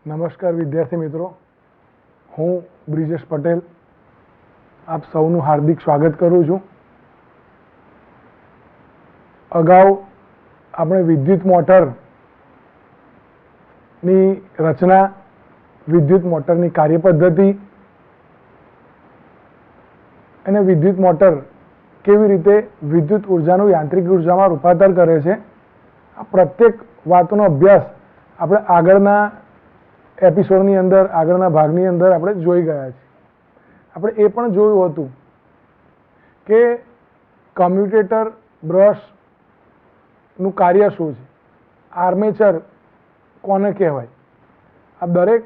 નમસ્કાર વિદ્યાર્થી મિત્રો, હું બ્રિજેશ પટેલ આપ સૌનું હાર્દિક સ્વાગત કરું છું. અગાઉ આપણે વિદ્યુત મોટરની રચના, વિદ્યુત મોટરની કાર્યપદ્ધતિ અને વિદ્યુત મોટર કેવી રીતે વિદ્યુત ઉર્જાનું યાંત્રિક ઉર્જામાં રૂપાંતર કરે છે, આ પ્રત્યેક વાતનો અભ્યાસ આપણે આગળના એપિસોડની અંદર, આગળના ભાગની અંદર આપણે જોઈ ગયા છીએ. આપણે એ પણ જોયું હતું કે કમ્યુટેટર બ્રશનું કાર્ય શું છે, આર્મેચર કોને કહેવાય. આ દરેક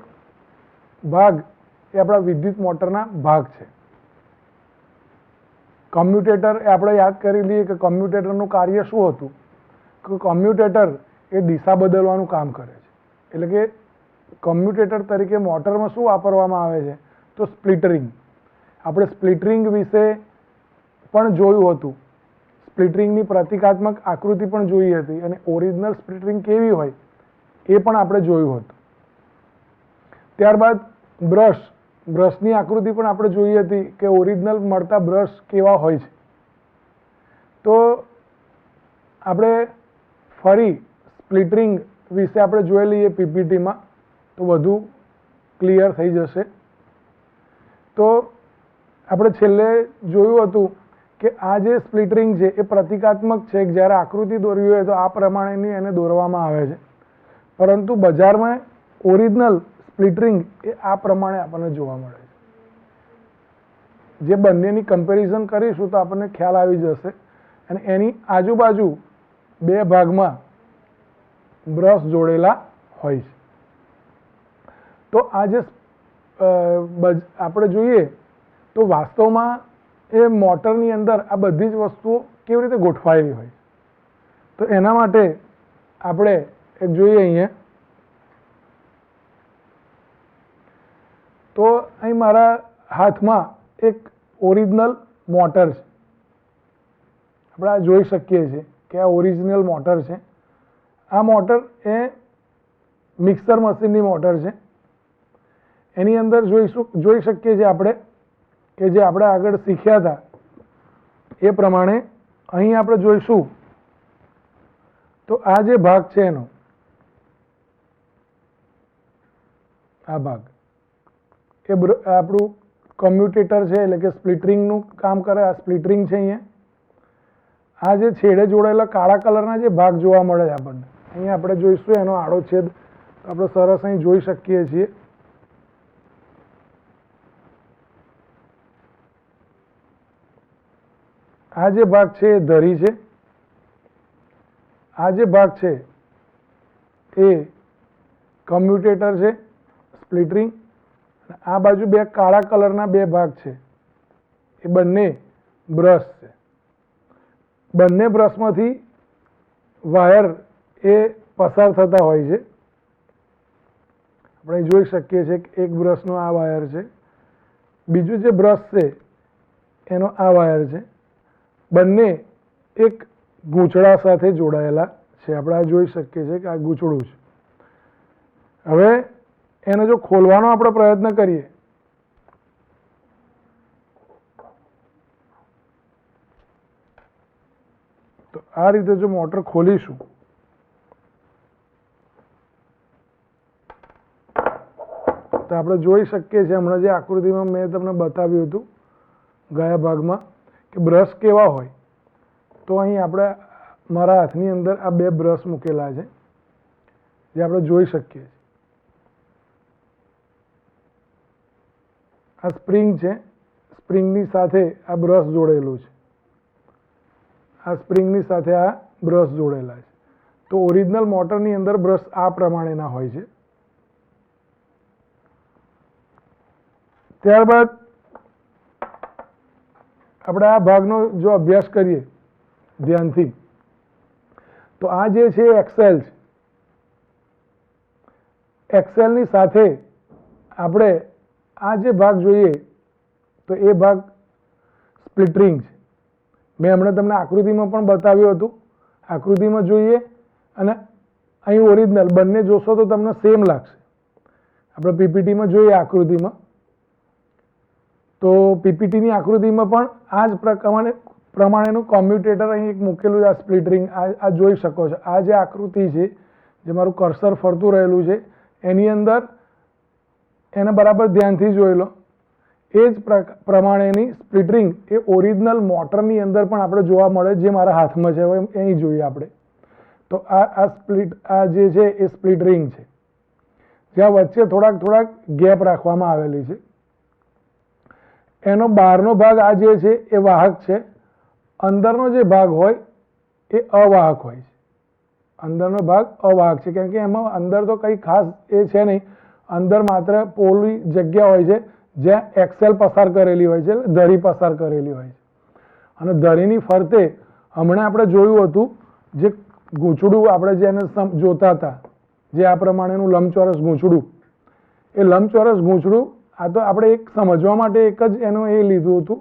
ભાગ એ આપણા વિદ્યુત મોટરના ભાગ છે. કમ્યુટેટર એ આપણે યાદ કરી લઈએ કે કમ્યુટેટરનું કાર્ય શું હતું. કે કમ્યુટેટર એ દિશા બદલવાનું કામ કરે છે. એટલે કે કમ્યુટેટર તરીકે મોટરમાં શું વાપરવામાં આવે છે, તો સ્પ્લિટરિંગ. આપણે સ્પ્લિટરિંગ વિશે પણ જોયું હતું. સ્પ્લિટરિંગની પ્રતિકાત્મક આકૃતિ પણ જોઈ હતી અને ઓરિજિનલ સ્પ્લિટરિંગ કેવી હોય એ પણ આપણે જોયું હતું. ત્યારબાદ બ્રશની આકૃતિ પણ આપણે જોઈ હતી કે ઓરિજિનલ મળતા બ્રશ કેવા હોય છે. તો આપણે ફરી સ્પ્લિટરિંગ વિશે આપણે જોઈ લઈએ પીપીટીમાં, તો વધુ ક્લિયર થઈ જશે. તો આપણે છેલ્લે જોયું હતું કે આ જે સ્પ્લિટરિંગ છે એ પ્રતિકાત્મક છે. જ્યારે આકૃતિ દોરવી હોય તો આ પ્રમાણેની એને દોરવામાં આવે છે, પરંતુ બજારમાં ઓરિજિનલ સ્પ્લિટરિંગ એ આ પ્રમાણે આપણને જોવા મળે છે. જે બંનેની કમ્પેરિઝન કરીશું તો આપણને ખ્યાલ આવી જશે. અને એની આજુબાજુ બે ભાગમાં બ્રશ જોડેલા હોય છે. તો આ જે આપણે જોઈએ તો વાસ્તવમાં એ મોટરની અંદર આ બધી જ વસ્તુઓ કેવી રીતે ગોઠવાયેલી હોય. તો એના માટે આપણે એક જોઈએ અહીંયા. તો અહીં મારા હાથમાં એક ઓરિજિનલ મોટર છે. આપણે આ જોઈ શકીએ છીએ કે આ ઓરિજિનલ મોટર છે. આ મોટર એ મિક્સર મશીનની મોટર છે. એની અંદર જોઈ શકીએ છીએ આપણે કે જે આપણે આગળ શીખ્યા હતા એ પ્રમાણે અહીં આપણે જોઈશું તો આ જે ભાગ છે એનો, આ ભાગ એ આપણું કમ્યુટેટર છે, એટલે કે સ્પ્લિટરિંગનું કામ કરે. આ સ્પ્લિટરિંગ છે. અહીંયા આ જે છેડે જોડાયેલા કાળા કલરના જે ભાગ જોવા મળે છે આપણને, અહીંયા આપણે જોઈશું એનો આડો છેદ આપણે સરસ અહીં જોઈ શકીએ છીએ. આ જે ભાગ છે એ ધરી છે. આ જે ભાગ છે એ કમ્યુટેટર છે, સ્પ્લિટરિંગ. આ બાજુ બે કાળા કલરના બે ભાગ છે, એ બંને બ્રશ છે. બંને બ્રશમાંથી વાયર એ પસાર થતા હોય છે. આપણે જોઈ શકીએ છીએ કે એક બ્રશનો આ વાયર છે, બીજું જે બ્રશ છે એનો આ વાયર છે. બંને એક ગૂંચળા સાથે જોડાયેલા છે. આપણે આ જોઈ શકીએ છીએ કે આ ગૂંચળું છે. હવે એને જો ખોલવાનો આપણે પ્રયત્ન કરીએ તો આ રીતે જો મોટર ખોલીશું તો આપણે જોઈ શકીએ છીએ, હમણાં જે આકૃતિમાં મેં તમને બતાવ્યું હતું ગયા ભાગમાં, કે બ્રશ કેવા હોય. તો અહીં આપણે મારા હાથની અંદર આ બે બ્રશ મૂકેલા છે જે આપણે જોઈ શકીએ છીએ. આ સ્પ્રિંગ છે, સ્પ્રિંગની સાથે આ બ્રશ જોડેલું છે. આ સ્પ્રિંગની સાથે આ બ્રશ જોડેલા છે. તો ઓરિજિનલ મોટરની અંદર બ્રશ આ પ્રમાણેના હોય છે. ત્યારબાદ આપણે આ ભાગનો જો અભ્યાસ કરીએ ધ્યાનથી, તો આ જે છે એક્સેલ છે. એક્સેલની સાથે આપણે આ જે ભાગ જોઈએ તો એ ભાગ સ્પ્લિટરિંગ છે. મેં હમણાં તમને આકૃતિમાં પણ બતાવ્યું હતું. આકૃતિમાં જોઈએ અને અહીં ઓરિજિનલ બંને જોશો તો તમને સેમ લાગશે. આપણે પીપીટીમાં જોઈએ આકૃતિમાં, તો પીપીટીની આકૃતિમાં પણ આ જ પ્રમાણેનું કોમ્યુટેટર અહીં એક મૂકેલું છે. આ સ્પ્લિટ રિંગ આ જોઈ શકો છો. આ જે આકૃતિ છે, જે મારું કર્સર ફરતું રહેલું છે, એની અંદર એને બરાબર ધ્યાનથી જોઈ લો. એ જ પ્રમાણેની સ્પ્લિટ રિંગ એ ઓરિજિનલ મોટરની અંદર પણ આપણે જોવા મળે, જે મારા હાથમાં છે. હવે અહીં જોઈએ આપણે, તો આ જે છે એ સ્પ્લિટ રિંગ છે, જ્યાં વચ્ચે થોડાક ગેપ રાખવામાં આવેલી છે. એનો બહારનો ભાગ આ જે છે એ વાહક છે, અંદરનો જે ભાગ હોય એ અવાહક હોય છે. અંદરનો ભાગ અવાહક છે, કેમ કે એમાં અંદર તો કંઈ ખાસ એ છે નહીં. અંદર માત્ર પોલી જગ્યા હોય છે, જ્યાં એક્સેલ પસાર કરેલી હોય છે, એટલે ધરી પસાર કરેલી હોય છે. અને ધરીની ફરતે હમણાં આપણે જોયું હતું, જે ગૂંચડું આપણે જેને જોતા હતા, જે આ પ્રમાણેનું લંબચોરસ ગૂંચડું, એ લંબચોરસ ગૂંચડું આ તો આપણે એક સમજવા માટે એક જ એનું એ લીધું હતું.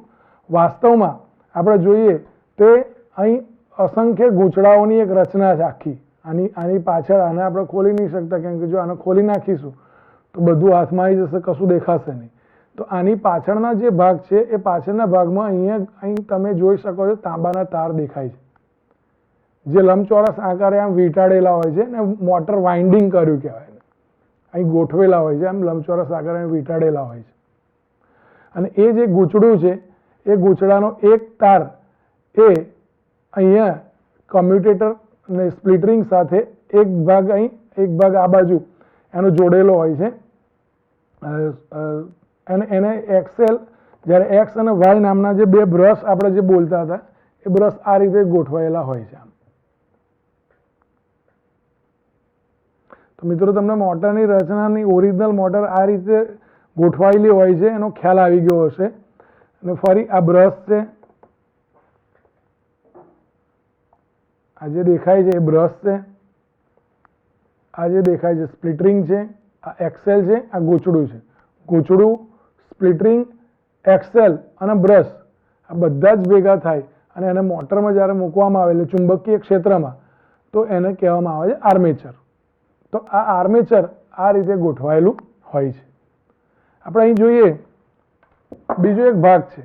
વાસ્તવમાં આપણે જોઈએ તો અહીં અસંખ્ય ગૂંચડાઓની એક રચના છે આખી. આની પાછળ આને આપણે ખોલી નહીં શકતા, કેમ કે જો આને ખોલી નાખીશું તો બધું હાથમાં આવી જશે, કશું દેખાશે નહીં. તો આની પાછળના જે ભાગ છે એ પાછળના ભાગમાં અહીં તમે જોઈ શકો છો તાંબાના તાર દેખાય છે, જે લંબચોરસ આકારે આમ વીંટાળેલા હોય છે ને મોટર વાઇન્ડિંગ કર્યું કહેવાય. અહીં ગોઠવેલા હોય છે, આમ લંબચોરસ આકારે વીંટાળેલા હોય છે. અને એ જે ગૂંચડું છે એ ગૂંચડાનો એક તાર એ અહીંયા કમ્યુટેટર અને સ્પ્લિટ રિંગ સાથે એક ભાગ અહીં, એક ભાગ આ બાજુ એનો જોડેલો હોય છે. અને એને એક્સેલ, જ્યારે એક્સ અને વાય નામના જે બે બ્રશ આપણે જે બોલતા હતા, એ બ્રશ આ રીતે ગોઠવાયેલા હોય છે. તો મિત્રો, તમને મોટરની રચનાની ઓરિજિનલ મોટર આ રીતે ગોઠવાયેલી હોય છે એનો ખ્યાલ આવી ગયો હશે. અને ફરી આ બ્રશ છે, આ જે દેખાય છે એ બ્રશ છે, આ જે દેખાય છે સ્પ્લિટ રિંગ છે, આ એક્સેલ છે, આ ગૂંચડું છે. ગૂંચડું, સ્પ્લિટ રિંગ, એક્સેલ અને બ્રશ આ બધા જ ભેગા થાય અને એને મોટરમાં જ્યારે મૂકવામાં આવે, એટલે ચુંબકીય ક્ષેત્રમાં, તો એને કહેવામાં આવે છે આર્મેચર. તો આ આર્મેચર આ રીતે ગોઠવાયેલું હોય છે. આપણે અહીં જોઈએ બીજો એક ભાગ છે.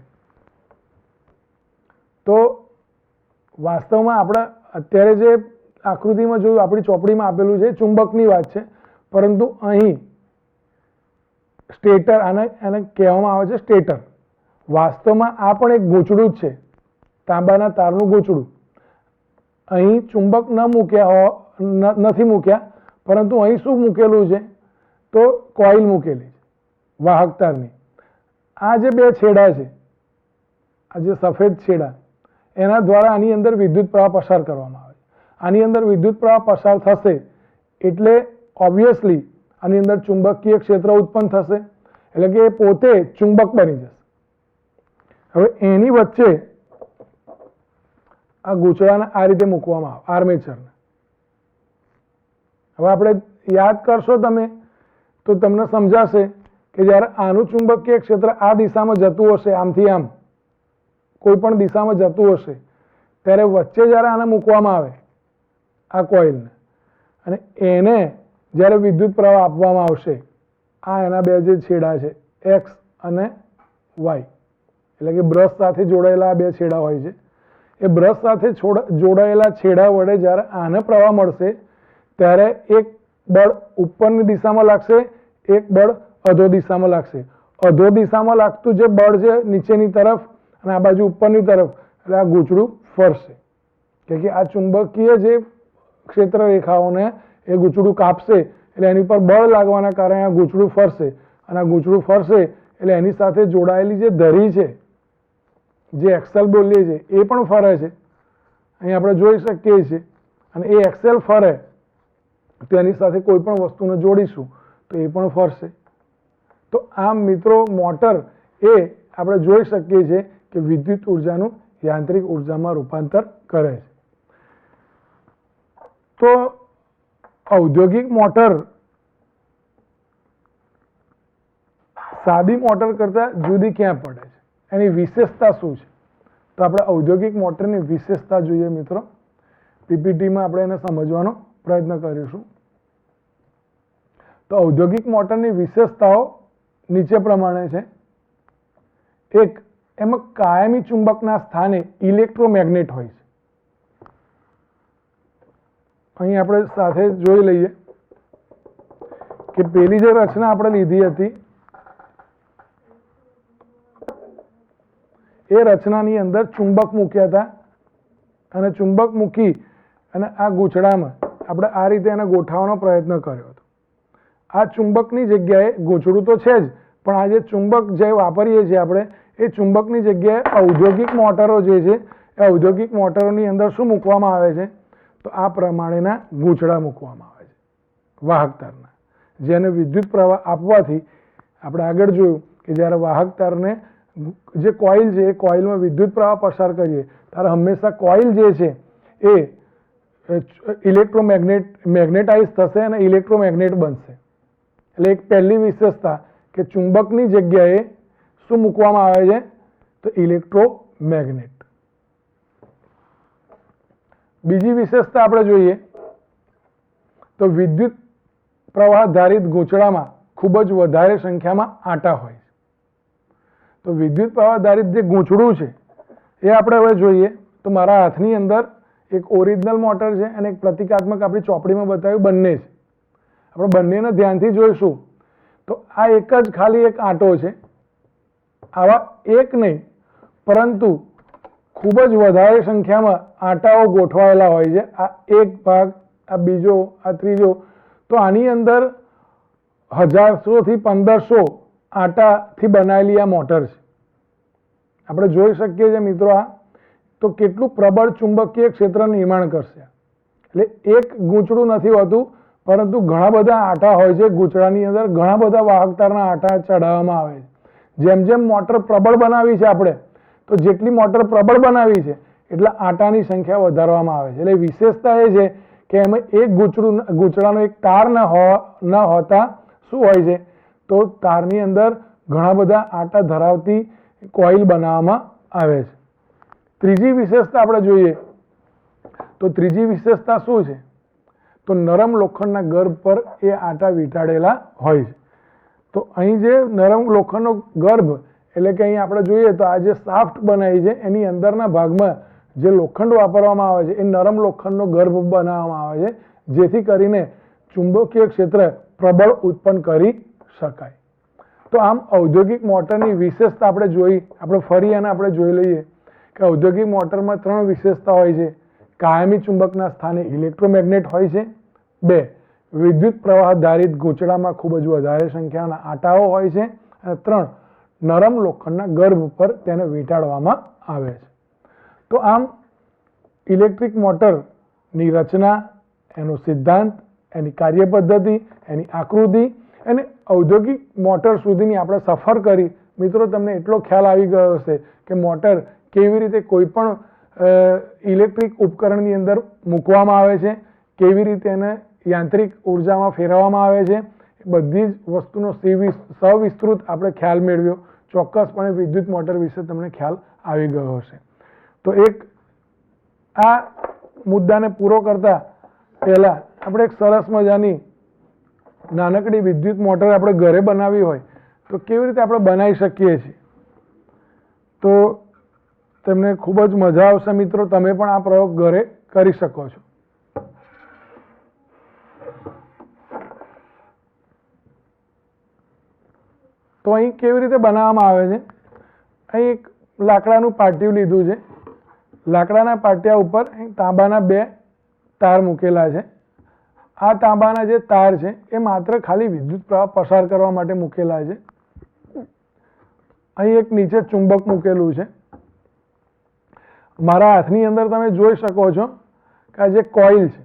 તો વાસ્તવમાં આપણે અત્યારે જે આકૃતિમાં જોયું, આપણી ચોપડીમાં આપેલું છે, ચુંબકની વાત છે, પરંતુ અહીં સ્ટેટર, એને કહેવામાં આવે છે સ્ટેટર. વાસ્તવમાં આ પણ એક ગૂંચડું જ છે, તાંબાના તારનું ગૂંચડું. અહીં ચુંબક નથી મૂક્યા, પરંતુ અહીં શું મૂકેલું છે, તો કોઇલ મૂકેલી છે વાહક તારની. આ જે બે છેડા છે, આ જે સફેદ છેડા, એના દ્વારા આની અંદર વિદ્યુત પ્રવાહ પસાર કરવામાં આવે. આની અંદર વિદ્યુત પ્રવાહ પસાર થશે એટલે ઓબ્વિયસલી આની અંદર ચુંબકીય ક્ષેત્ર ઉત્પન્ન થશે, એટલે કે એ પોતે ચુંબક બની જશે. હવે એની વચ્ચે આ ગૂંચડાને આ રીતે મૂકવામાં આવે, આર્મેચરને. હવે આપણે યાદ કરશો તમે તો તમને સમજાશે કે જ્યારે આનું ચુંબકીય ક્ષેત્ર આ દિશામાં જતું હશે, આમથી આમ કોઈ પણ દિશામાં જતું હશે, ત્યારે વચ્ચે જ્યારે આને મૂકવામાં આવે આ કોઇલને, અને એને જ્યારે વિદ્યુત પ્રવાહ આપવામાં આવશે, આ એના બે જે છેડા છે એક્સ અને વાય, એટલે કે બ્રશ સાથે જોડાયેલા આ બે છેડા હોય છે, એ બ્રશ સાથે જોડાયેલા છેડા વડે જ્યારે આને પ્રવાહ મળશે, ત્યારે એક બળ ઉપરની દિશામાં લાગશે, એક બળ અધો દિશામાં લાગશે. અધો દિશામાં લાગતું જે બળ છે નીચેની તરફ અને આ બાજુ ઉપરની તરફ, એટલે આ ગૂંચડું ફરશે, કે આ ચુંબકીય જે ક્ષેત્ર રેખાઓને એ ગૂંચડું કાપશે, એટલે એની પર બળ લાગવાના કારણે આ ગૂંચડું ફરશે. અને આ ગૂંચડું ફરશે એટલે એની સાથે જોડાયેલી જે ધરી છે, જે એક્સેલ બોલીએ છીએ, એ પણ ફરે છે. અહીં આપણે જોઈ શકીએ છીએ. અને એ એક્સેલ ફરે તો એની સાથે કોઈ પણ વસ્તુને જોડીશું તો એ પણ ફરશે. તો આમ મિત્રો, મોટર એ આપણે જોઈ શકીએ છીએ કે વિદ્યુત ઉર્જાનું યાંત્રિક ઉર્જામાં રૂપાંતર કરે છે. તો ઔદ્યોગિક મોટર સાદી મોટર કરતા જુદી ક્યાં પડે છે, એની વિશેષતા શું છે? તો આપણે ઔદ્યોગિક મોટરની વિશેષતા જોઈએ મિત્રો. પીપીટીમાં આપણે એને સમજવાનો પ્રયત્ન કરીશું. તો ઔદ્યોગિક મોટરની વિશેષતાઓ નીચે પ્રમાણે છે. એક, એમાં કાયમી ચુંબકના સ્થાને ઇલેક્ટ્રોમેગ્નેટ હોય છે. અહીં આપણે સાથે જોઈ લઈએ કે પેલી જે રચના આપણે લીધી હતી એ રચનાની અંદર ચુંબક મૂક્યા હતા અને ચુંબક મૂકી અને આ ગૂંચળામાં આપણે આ રીતે એને ગોઠવવાનો પ્રયત્ન કર્યો હતો. આ ચુંબકની જગ્યાએ ગૂંચળું તો છે જ, પણ આ જે ચુંબક જે વાપરીએ છીએ આપણે એ ચુંબકની જગ્યાએ ઔદ્યોગિક મોટરો જે છે એ ઔદ્યોગિક મોટરોની અંદર શું મૂકવામાં આવે છે? તો આ પ્રમાણેના ગૂંચળા મૂકવામાં આવે છે વાહક તારના, જેને વિદ્યુત પ્રવાહ આપવાથી આપણે આગળ જોયું કે જ્યારે વાહક તારને જે કોઇલ છે એ કોઇલમાં વિદ્યુત પ્રવાહ પસાર કરીએ ત્યારે હંમેશા કોઇલ જે છે એ મેગ્નેટાઇઝ થશે અને ઇલેક્ટ્રોમેગ્નેટ બનશે. એટલે એક પહેલી વિશેષતા કે ચુંબકની જગ્યાએ શું મૂકવામાં આવે છે? તો ઇલેક્ટ્રોમેગ્નેટ. બીજી વિશેષતા આપણે જોઈએ તો વિદ્યુત પ્રવાહ ધારિત ગૂંચળામાં ખૂબ જ વધારે સંખ્યામાં આંટા હોય છે. તો વિદ્યુત પ્રવાહ ધારિત જે ગૂંચળું છે એ આપણે હવે જોઈએ તો મારા હાથની અંદર એક ઓરિજિનલ મોટર છે અને એક પ્રતિકાત્મક આપણી ચોપડીમાં બતાવ્યું બંને છે. આપણે બંનેને ધ્યાનથી જોઈશું તો આ એક જ ખાલી એક આંટો છે. આવા એક નહીં પરંતુ ખૂબ જ વધારે સંખ્યામાં આંટાઓ ગોઠવાયેલા હોય છે. આ એક ભાગ, આ બીજો, આ ત્રીજો. તો આની અંદર 1000 થી 1500 આંટાથી બનાવેલી આ મોટર છે. આપણે જોઈ શકીએ છીએ મિત્રો આ તો કેટલું પ્રબળ ચુંબકીય ક્ષેત્ર નિર્માણ કરશે. એટલે એક ગૂંચળું નથી હોતું પરંતુ ઘણા બધા આંટા હોય છે ગૂંચળાની અંદર, ઘણા બધા વાહક તારના આંટા ચડાવવામાં આવે છે. જેમ જેમ મોટર પ્રબળ બનાવી છે આપણે તો જેટલી મોટર પ્રબળ બનાવી છે એટલા આંટાની સંખ્યા વધારવામાં આવે છે. એટલે વિશેષતા એ છે કે એમાં એક ગૂંચળાનો એક તાર ન હોતા શું હોય છે તો તારની અંદર ઘણા બધા આંટા ધરાવતી કોઇલ બનાવવામાં આવે છે. ત્રીજી વિશેષતા આપણે જોઈએ તો ત્રીજી વિશેષતા શું છે? તો નરમ લોખંડના ગર્ભ પર એ આંટા વીંટાળેલા હોય છે. તો અહીં જે નરમ લોખંડનો ગર્ભ એટલે કે અહીં આપણે જોઈએ તો આ જે શાફ્ટ બનાવી છે એની અંદરના ભાગમાં જે લોખંડ વાપરવામાં આવે છે એ નરમ લોખંડનો ગર્ભ બનાવવામાં આવે છે, જેથી કરીને ચુંબકીય ક્ષેત્ર પ્રબળ ઉત્પન્ન કરી શકાય. તો આમ ઔદ્યોગિક મોટરની વિશેષતા આપણે જોઈ. આપણે ફરી અને આપણે જોઈ લઈએ કે ઔદ્યોગિક મોટરમાં 3 વિશેષતા હોય છે. કાયમી ચુંબકના સ્થાને ઇલેક્ટ્રોમેગ્નેટ હોય છે. 2, વિદ્યુત પ્રવાહ ધારિત ગૂંચળામાં ખૂબ જ વધારે સંખ્યાના આંટાઓ હોય છે. અને 3, નરમ લોખંડના ગર્ભ પર તેને વીંટાળવામાં આવે છે. તો આમ ઇલેક્ટ્રિક મોટરની રચના, એનો સિદ્ધાંત, એની કાર્યપદ્ધતિ, એની આકૃતિ અને ઔદ્યોગિક મોટર સુધીની આપણે સફર કરી. મિત્રો તમને એટલો ખ્યાલ આવી ગયો હશે કે મોટર કેવી રીતે કોઈ પણ ઇલેક્ટ્રિક ઉપકરણની અંદર મૂકવામાં આવે છે, કેવી રીતે એને યાંત્રિક ઉર્જામાં ફેરવવામાં આવે છે. બધી જ વસ્તુનો સવિસ્તૃત આપણે ખ્યાલ મેળવ્યો. ચોક્કસપણે વિદ્યુત મોટર વિશે તમને ખ્યાલ આવી ગયો હશે. તો એક આ મુદ્દાને પૂરો કરતા પહેલા આપણે એક સરસ મજાની નાનકડી વિદ્યુત મોટર આપણે ઘરે બનાવી હોય તો કેવી રીતે આપણે બનાવી શકીએ છીએ તો તમને ખૂબ જ મજા આવશે મિત્રો. તમે પણ આ પ્રયોગ ઘરે કરી શકો છો. તો અહીં કેવી રીતે બનાવવામાં આવે છે? અહીં એક લાકડાનું પાટિયું લીધું છે. લાકડાના પાટિયા ઉપર તાંબાના 2 તાર મૂકેલા છે. આ તાંબાના જે તાર છે એ માત્ર ખાલી વિદ્યુત પ્રવાહ પસાર કરવા માટે મૂકેલા છે. અહીં એક નીચે ચુંબક મૂકેલું છે. મારા હાથની અંદર તમે જોઈ શકો છો કે આ જે કોઇલ છે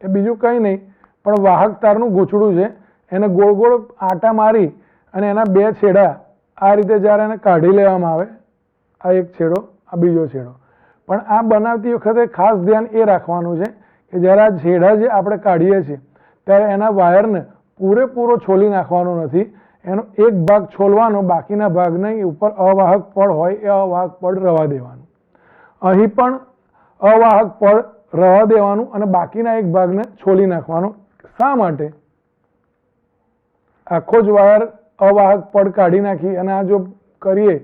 એ બીજું કંઈ નહીં પણ વાહક તારનું ગૂંચળું છે. એને ગોળ ગોળ આંટા મારી અને એના 2 છેડા આ રીતે જ્યારે એને કાઢી લેવામાં આવે, આ એક છેડો, આ બીજો છેડો. પણ આ બનાવતી વખતે ખાસ ધ્યાન એ રાખવાનું છે કે જ્યારે આ છેડા જે આપણે કાઢીએ છીએ ત્યારે એના વાયરને પૂરેપૂરો છોલી નાખવાનો નથી. એનો એક ભાગ છોલવાનો, બાકીના ભાગને ઉપર અવાહક પડ હોય એ અવાહક પડ રવા દેવાનું. અહીં પણ અવાહક પડ રહેવા દેવાનું અને બાકીના એક ભાગને છોલી નાખવાનો. શા માટે? આખો જ વાયર અવાહક પડ કાઢી નાખી અને આ જો કરીએ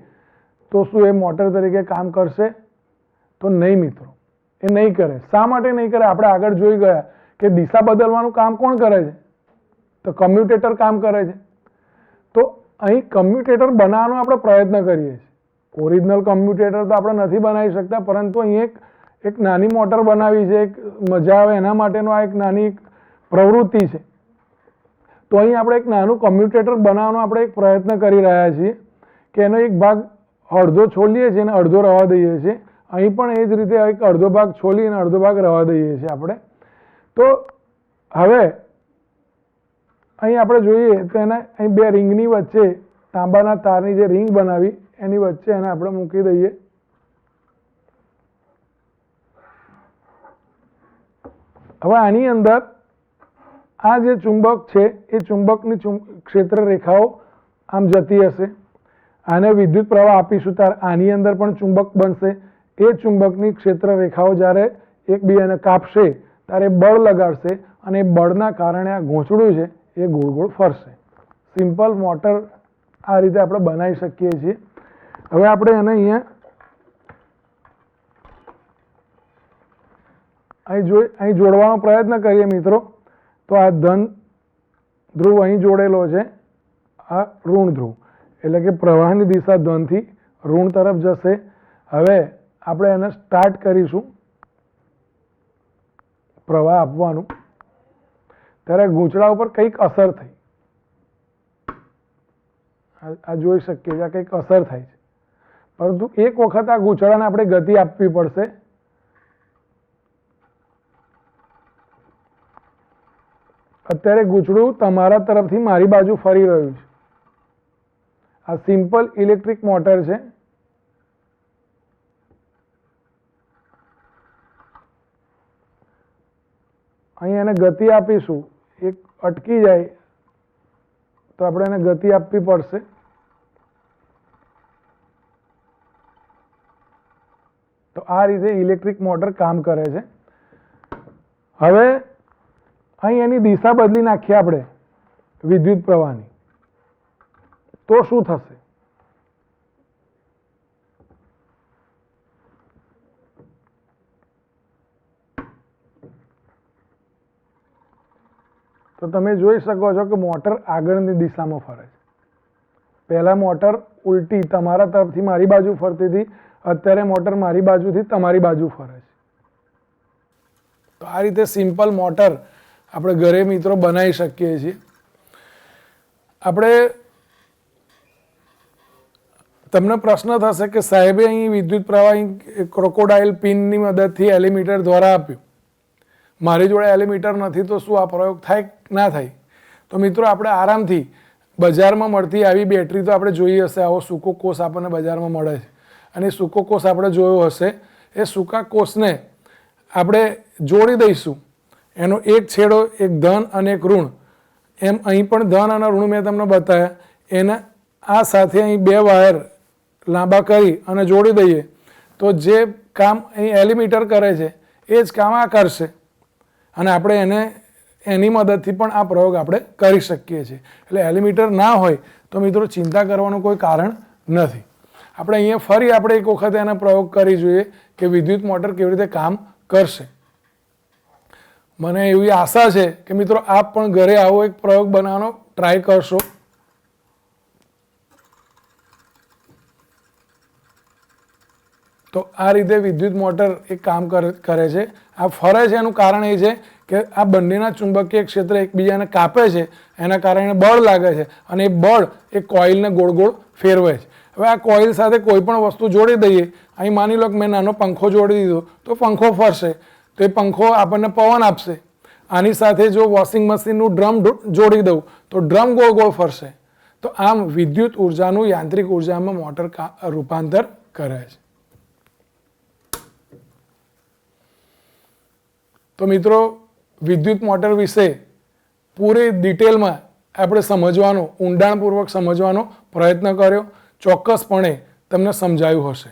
તો શું એ મોટર તરીકે કામ કરશે? તો નહીં મિત્રો, એ નહીં કરે. શા માટે નહીં કરે? આપણે આગળ જોઈ ગયા કે દિશા બદલવાનું કામ કોણ કરે છે? તો કમ્યુટેટર કામ કરે છે. તો અહીં કમ્યુટેટર બનાવવાનો આપણે પ્રયત્ન કરીએ છીએ. ઓરિજિનલ કમ્યુટેટર તો આપણે નથી બનાવી શકતા, પરંતુ અહીં એક નાની મોટર બનાવી છે, એક મજા આવે એના માટેનો આ એક નાની પ્રવૃત્તિ છે. તો અહીં આપણે એક નાનું કમ્યુટેટર બનાવવાનો આપણે એક પ્રયત્ન કરી રહ્યા છીએ કે એનો એક ભાગ અડધો છોલીએ છીએ અને અડધો રવા દઈએ છીએ. અહીં પણ એ જ રીતે એક અડધો ભાગ છોલી અને અડધો ભાગ રવા દઈએ છીએ આપણે. તો હવે અહીં આપણે જોઈએ તો એને અહીં બે રિંગની વચ્ચે તાંબાના તારની જે રિંગ બનાવી એની વચ્ચે એને આપણે મૂકી દઈએ. હવે આની અંદર આ જે ચુંબક છે એ ચુંબકની ક્ષેત્ર રેખાઓ આમ જતી હશે. આને વિદ્યુત પ્રવાહ આપીશું ત્યારે આની અંદર પણ ચુંબક બનશે. એ ચુંબકની ક્ષેત્ર રેખાઓ જ્યારે એકબીજાને કાપશે ત્યારે બળ લગાડશે અને એ બળના કારણે આ ઘૂંચડું છે એ ગોળ ગોળ ફરશે. સિમ્પલ મોટર આ રીતે આપણે બનાવી શકીએ છીએ. હવે આપણે એને અહીંયા અહીં જોડવાનો પ્રયત્ન કરીએ મિત્રો. તો આ ધન ધ્રુવ અહીં જોડેલો છે, આ ઋણ ધ્રુવ, એટલે કે પ્રવાહની દિશા ધનથી ઋણ તરફ જશે. હવે આપણે એને સ્ટાર્ટ કરીશું પ્રવાહ આપવાનું, ત્યારે ગૂંચળા ઉપર કંઈક અસર થઈ. આ જોઈ શકીએ છીએ, આ કંઈક અસર થાય છે. પરંતુ એક વખત આ ગૂંચળાને આપણે ગતિ આપવી પડશે. અત્યારે ગૂંચળું તમારા તરફથી મારી બાજુ ફરી રહ્યું છે. આ સિમ્પલ ઇલેક્ટ્રિક મોટર છે. અહીં એને ગતિ આપીશું, એક અટકી જાય તો આપણે એને ગતિ આપવી પડશે. તો આ રીતે ઇલેક્ટ્રિક મોટર કામ કરે છે. હવે અહીં એની દિશા બદલી નાખીએ આપણે વિદ્યુત પ્રવાહની, તો શું થશે? તો તમે જોઈ શકો છો કે મોટર આગળની દિશામાં ફરે છે. પહેલા મોટર ઉલટી તમારા તરફથી મારી બાજુ ફરતી હતી, અત્યારે મોટર મારી બાજુથી તમારી બાજુ ફરે છે. તો આ રીતે સિમ્પલ મોટર આપણે ઘરે મિત્રો બનાવી શકીએ છીએ. આપણે તમને પ્રશ્ન થશે કે સાહેબે અહીં વિદ્યુત પ્રવાહ ક્રોકોડાઇલ પિનની મદદથી એલિમીટર દ્વારા આપ્યું, મારી જોડે એલિમીટર નથી, તો શું આ પ્રયોગ થાય ના થાય? તો મિત્રો આપણે આરામથી બજારમાં મળતી આવી બેટરી તો આપણે જોઈ હશે. આવો સૂકો કોષ આપણને બજારમાં મળે છે અને એ સૂકો કોષ આપણે જોયો હશે. એ સૂકા કોષને આપણે જોડી દઈશું. એનો એક છેડો એક ધન અને એક ઋણ, એમ અહીં પણ ધન અને ઋણ મેં તમને બતાવ્યા. એને આ સાથે અહીં બે વાયર લાંબા કરી અને જોડી દઈએ તો જે કામ અહીં એલિમીટર કરે છે એ જ કામ આ કરશે. અને આપણે એને એની મદદથી પણ આ પ્રયોગ આપણે કરી શકીએ છીએ. એટલે એલિમીટર ના હોય તો મિત્રો ચિંતા કરવાનું કોઈ કારણ નથી. આપણે અહીંયા ફરી આપણે એક વખત એનો પ્રયોગ કરી જોઈએ કે વિદ્યુત મોટર કેવી રીતે કામ કરશે. મને એવી આશા છે કે મિત્રો આપ પણ ઘરે આવો એક પ્રયોગ બનાવવાનો ટ્રાય કરશો. તો આ રીતે વિદ્યુત મોટર એક કામ કરે છે. આ ફરે છે એનું કારણ એ છે કે આ બંનેના ચુંબકીય ક્ષેત્ર એકબીજાને કાપે છે, એના કારણે બળ લાગે છે અને એ બળ એ કોઇલને ગોળ ગોળ ફેરવે છે. હવે આ કોઇલ સાથે કોઈ પણ વસ્તુ જોડી દઈએ. અહીં માની લો કે મેં નાનો પંખો જોડી દીધો તો પંખો ફરશે, તો એ પંખો આપણને પવન આપશે. આની સાથે જો વોશિંગ મશીનનું ડ્રમ જોડી દઉં તો ડ્રમ ગોળ ગોળ ફરશે. તો આમ વિદ્યુત ઉર્જાનું યાંત્રિક ઉર્જામાં મોટર રૂપાંતર કરે છે. તો મિત્રો વિદ્યુત મોટર વિશે પૂરી ડિટેલમાં આપણે સમજવાનો, ઊંડાણપૂર્વક સમજવાનો પ્રયત્ન કર્યો. ચોક્કસપણે તમને સમજાયું હશે.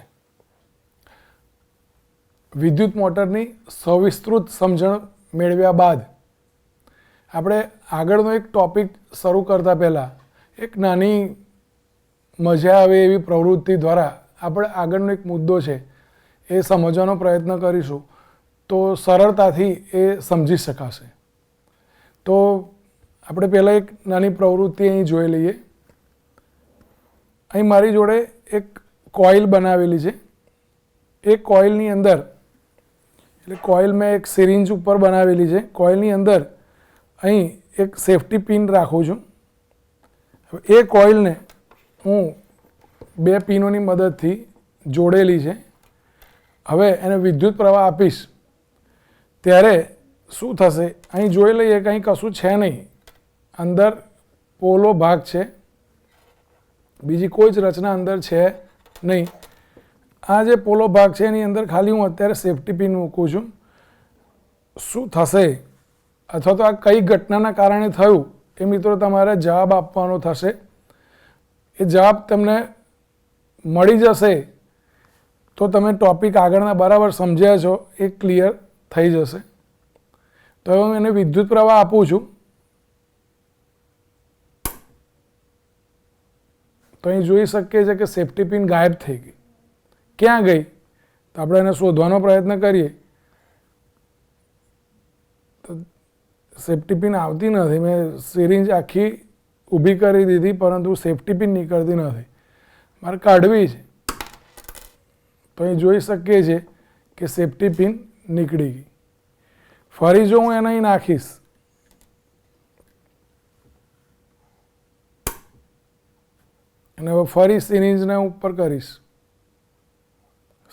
વિદ્યુત મોટરની સવિસ્તૃત સમજણ મેળવ્યા બાદ આપણે આગળનો એક ટૉપિક શરૂ કરતા પહેલાં એક નાની મજા આવે એવી પ્રવૃત્તિ દ્વારા આપણે આગળનો એક મુદ્દો છે એ સમજવાનો પ્રયત્ન કરીશું, તો સરળતાથી એ સમજી શકાશે. તો આપણે પહેલાં એક નાની પ્રવૃત્તિ અહીં જોઈ લઈએ. અહીં મારી જોડે એક કોઇલ બનાવેલી છે. એ કોઇલની અંદર, એટલે કોઇલ મેં એક સિરિંજ ઉપર બનાવેલી છે. કોઇલની અંદર અહીં એક સેફ્ટી પિન રાખું છું. એ કોઇલને હું 2 પિનોની મદદથી જોડેલી છે. હવે એને વિદ્યુત પ્રવાહ આપીશ ત્યારે શું થશે, અહીં જોઈ લઈએ કે અહીં કશું છે નહીં. અંદર પોલો ભાગ છે, બીજી કોઈ જ રચના અંદર છે નહીં. આ જે પોલો ભાગ છે એની અંદર ખાલી હું અત્યારે સેફ્ટી પિન મૂકું છું. શું થશે અથવા તો આ કઈ ઘટનાના કારણે થયું એ મિત્રો તમારે જવાબ આપવાનો થશે. એ જવાબ તમને મળી જશે તો તમે ટૉપિક આગળના બરાબર સમજ્યા છો એ ક્લિયર થઈ જશે. તો હવે હું એને વિદ્યુત પ્રવાહ આપું છું. તો અહીં જોઈ શકીએ છીએ કે સેફ્ટી પિન ગાયબ થઈ ગઈ. ક્યાં ગઈ તો આપણે એને શોધવાનો પ્રયત્ન કરીએ. તો સેફ્ટી પિન આવતી નથી. મેં સિરિંજ આખી ઊભી કરી દીધી પરંતુ સેફ્ટી પિન નીકળતી નથી. મારે કાઢવી છે. તો અહીં જોઈ શકીએ છીએ કે સેફ્ટી પિન નીકળી ગઈ. ફરી જો હું એને અહીં નાખીશ અને હવે ફરી સિરિંજને ઉપર કરીશ,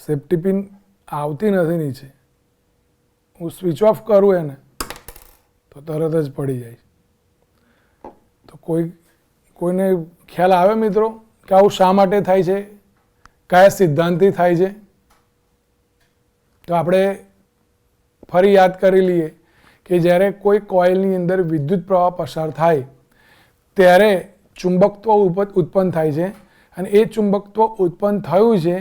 સેફ્ટી પિન આવતી નથી નીચે. હું સ્વિચ ઓફ કરું એને તો તરત જ પડી જાય. તો કોઈને ખ્યાલ આવે મિત્રો કે આવું શા માટે થાય છે, કયા સિદ્ધાંતથી થાય છે? તો આપણે ફરી યાદ કરી લઈએ કે જ્યારે કોઈ કોઇલની અંદર વિદ્યુત પ્રવાહ પસાર થાય ત્યારે ચુંબકત્વ ઉત્પન્ન થાય છે. અને એ ચુંબકત્વ ઉત્પન્ન થયું છે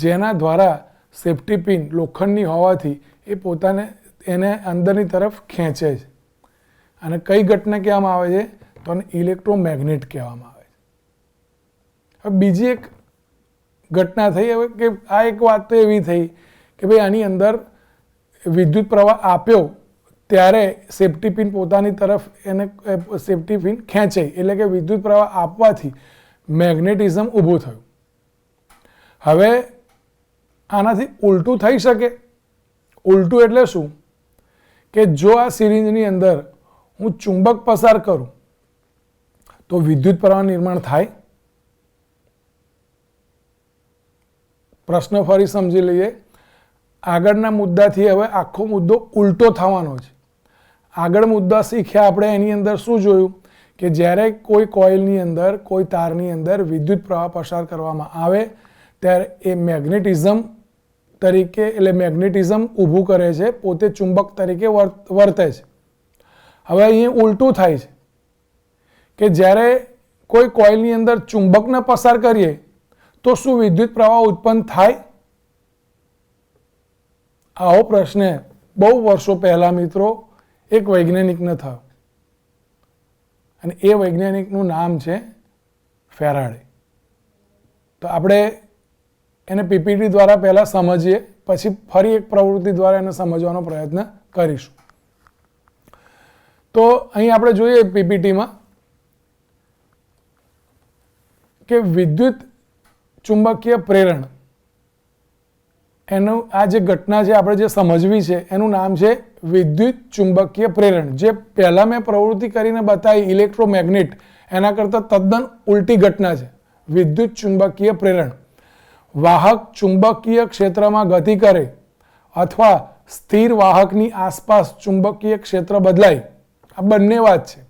જેના દ્વારા સેફ્ટી પિન લોખંડની હોવાથી એ પોતાને એને અંદરની તરફ ખેંચે છે. અને કઈ ઘટના કહેવામાં આવે છે તો એને ઇલેક્ટ્રોમેગ્નેટ કહેવામાં આવે છે. હવે બીજી એક ઘટના થઈ હવે કે આ એક વાત તો એવી થઈ કે ભાઈ આની અંદર વિદ્યુત પ્રવાહ આપ્યો ત્યારે સેફ્ટી પિન પોતાની તરફ એને સેફ્ટી પિન ખેંચે, એટલે કે વિદ્યુત પ્રવાહ આપવાથી મેગ્નેટિઝમ ઊભું થયું. હવે આનાથી ઉલટું થઈ શકે. ઉલટું એટલે શું કે જો આ સિરિંજની અંદર હું ચુંબક પસાર કરું તો વિદ્યુત પ્રવાહ નિર્માણ થાય. પ્રશ્ન ફરી સમજી લઈએ. આગળના મુદ્દાથી હવે આખો મુદ્દો ઉલટો થવાનો છે. આગળ મુદ્દા શીખ્યા આપણે એની અંદર શું જોયું કે જ્યારે કોઈ કોઇલની અંદર કોઈ તારની અંદર વિદ્યુત પ્રવાહ પસાર કરવામાં આવે ત્યારે એ મેગ્નેટિઝમ તરીકે, એટલે મેગ્નેટિઝમ ઊભું કરે છે, પોતે ચુંબક તરીકે વર્તે છે. હવે અહીં ઉલટું થાય છે કે જ્યારે કોઈ કોઇલની અંદર ચુંબકને પસાર કરીએ તો શું વિદ્યુત પ્રવાહ ઉત્પન્ન થાય? આવો પ્રશ્ન બહુ વર્ષો પહેલા મિત્રો એક વૈજ્ઞાનિકને થયો અને એ વૈજ્ઞાનિકનું નામ છે ફેરાડે. તો આપણે એને પીપીટી દ્વારા પહેલાં સમજીએ, પછી ફરી એક પ્રવૃત્તિ દ્વારા એને સમજવાનો પ્રયત્ન કરીશું. તો અહીં આપણે જોઈએ પીપીટીમાં કે વિદ્યુત ચુંબકીય પ્રેરણ, એનું આ જે ઘટના છે આપણે જે સમજવી છે એનું નામ છે વિદ્યુત ચુંબકીય પ્રેરણ. જે પહેલાં મેં પ્રવૃત્તિ કરીને બતાવી ઇલેક્ટ્રોમેગ્નેટ, એના કરતાં તદ્દન ઉલટી ઘટના છે વિદ્યુત ચુંબકીય પ્રેરણ. વાહક ચુંબકીય ક્ષેત્રમાં ગતિ કરે અથવા સ્થિર વાહકની આસપાસ ચુંબકીય ક્ષેત્ર બદલાય. આ બંને વાત છે.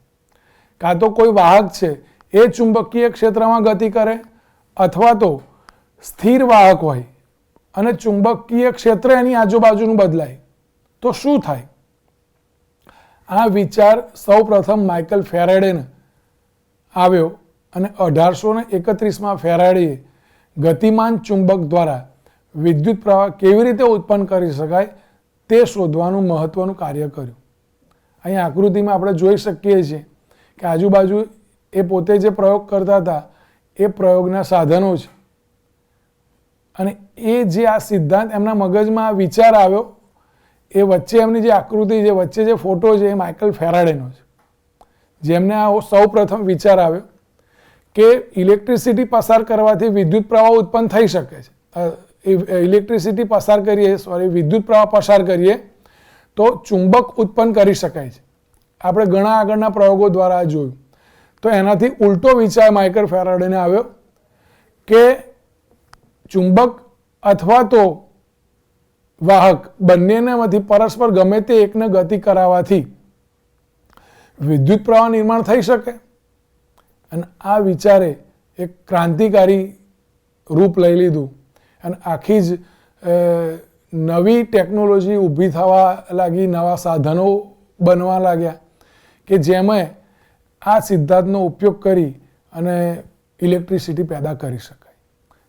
કાં તો કોઈ વાહક છે એ ચુંબકીય ક્ષેત્રમાં ગતિ કરે અથવા તો સ્થિર વાહક હોય અને ચુંબકીય ક્ષેત્ર એની આજુબાજુનું બદલાય તો શું થાય? આ વિચાર સૌપ્રથમ માઇકલ ફેરાડેને આવ્યો અને 1831માં ફેરાડેએ ગતિમાન ચુંબક દ્વારા વિદ્યુત પ્રવાહ કેવી રીતે ઉત્પન્ન કરી શકાય તે શોધવાનું મહત્ત્વનું કાર્ય કર્યું. અહીં આકૃતિમાં આપણે જોઈ શકીએ છીએ કે આજુબાજુ એ પોતે જે પ્રયોગ કરતા હતા એ પ્રયોગના સાધનો છે, અને એ જે આ સિદ્ધાંત એમના મગજમાં આ વિચાર આવ્યો, એ વચ્ચે એમની જે આકૃતિ છે, વચ્ચે જે ફોટો છે, એ માઇકલ ફેરાડેનો છે, જેમને આ સૌ પ્રથમ વિચાર આવ્યો કે ઇલેક્ટ્રિસિટી પસાર કરવાથી વિદ્યુત પ્રવાહ ઉત્પન્ન થઈ શકે છે. ઇલેક્ટ્રિસિટી પસાર કરીએ, વિદ્યુત પ્રવાહ પસાર કરીએ તો ચુંબક ઉત્પન્ન કરી શકાય છે. આપણે ઘણા આગળના પ્રયોગો દ્વારા જોયું. તો એનાથી ઉલટો વિચાર માઇકલ ફેરાડેને આવ્યો કે ચુંબક અથવા તો વાહક બંનેમાંથી પરસ્પર ગમે તે એકને ગતિ કરાવવાથી વિદ્યુત પ્રવાહ નિર્માણ થઈ શકે. અને આ વિચારે એક ક્રાંતિકારી રૂપ લઈ લીધું અને આખી જ નવી ટેકનોલોજી ઊભી થવા લાગી, નવા સાધનો બનવા લાગ્યા કે જેમાં આ સિદ્ધાંતનો ઉપયોગ કરી અને ઇલેક્ટ્રિસિટી પેદા કરી શકાય.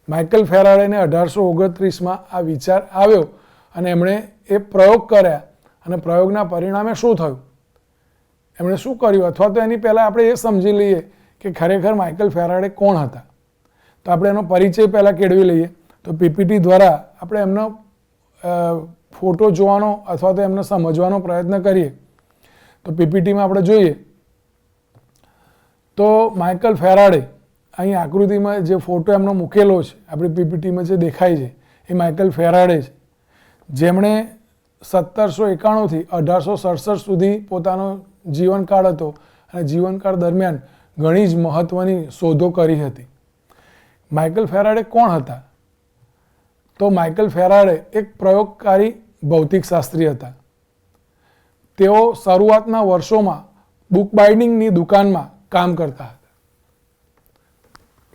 માઇકલ ફેરાડેને 1829માં આ વિચાર આવ્યો અને એમણે એ પ્રયોગ કર્યા, અને પ્રયોગના પરિણામે શું થયું, એમણે શું કર્યું, અથવા તો એની પહેલાં આપણે એ સમજી લઈએ કે ખરેખર માઇકલ ફેરાડે કોણ હતા. તો આપણે એનો પરિચય પહેલાં કેળવી લઈએ. તો પીપીટી દ્વારા આપણે એમનો ફોટો જોવાનો અથવા તો એમને સમજવાનો પ્રયત્ન કરીએ. તો પીપીટીમાં આપણે જોઈએ તો માઇકલ ફેરાડે, અહીં આકૃતિમાં જે ફોટો એમનો મૂકેલો છે, આપણી પીપીટીમાં જે દેખાય છે એ માઇકલ ફેરાડે છે, જેમણે 1791થી 1867 સુધી પોતાનો જીવનકાળ હતો, અને જીવનકાળ દરમિયાન ઘણી જ મહત્ત્વની શોધો કરી હતી. માઇકલ ફેરાડે કોણ હતા? તો માઇકલ ફેરાડે એક પ્રયોગકારી ભૌતિકશાસ્ત્રી હતા. તેઓ શરૂઆતના વર્ષોમાં બુક બાઇન્ડિંગની દુકાનમાં કામ કરતા હતા.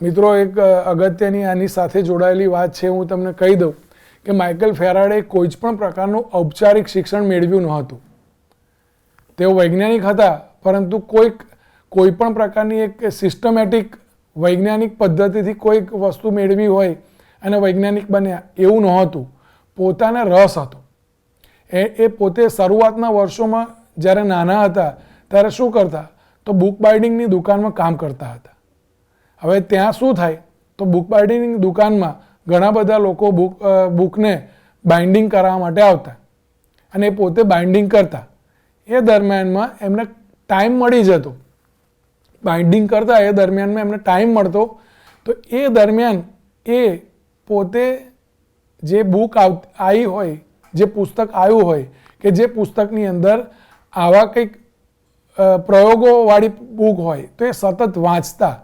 મિત્રો, એક અગત્યની આની સાથે જોડાયેલી વાત છે, હું તમને કહી દઉં કે માઇકલ ફેરાડે કોઈ જ પણ પ્રકારનું ઔપચારિક શિક્ષણ મેળવ્યું નહોતું. તેઓ વૈજ્ઞાનિક હતા, પરંતુ કોઈ પણ પ્રકારની એક સિસ્ટમેટિક વૈજ્ઞાનિક પદ્ધતિથી કોઈક વસ્તુ મેળવી હોય અને વૈજ્ઞાનિક બન્યા એવું નહોતું. પોતાને રસ હતો. એ પોતે શરૂઆતના વર્ષોમાં જ્યારે નાના હતા ત્યારે શું કરતા, તો બુક બાઇન્ડિંગની દુકાનમાં કામ કરતા હતા. હવે ત્યાં શું થાય, તો બુક બાઇન્ડિંગની દુકાનમાં ઘણા બધા લોકો બુકને બાઇન્ડિંગ કરાવવા માટે આવતા અને એ પોતે બાઇન્ડિંગ કરતા. એ દરમિયાનમાં એમને ટાઈમ મળી જતો, બાઇન્ડિંગ કરતા એ દરમિયાનમાં એમને ટાઈમ મળતો. તો એ દરમિયાન એ પોતે જે બુક આવી હોય, જે પુસ્તક આવ્યું હોય, કે જે પુસ્તકની અંદર આવા કંઈક પ્રયોગોવાળી બુક હોય તો એ સતત વાંચતા,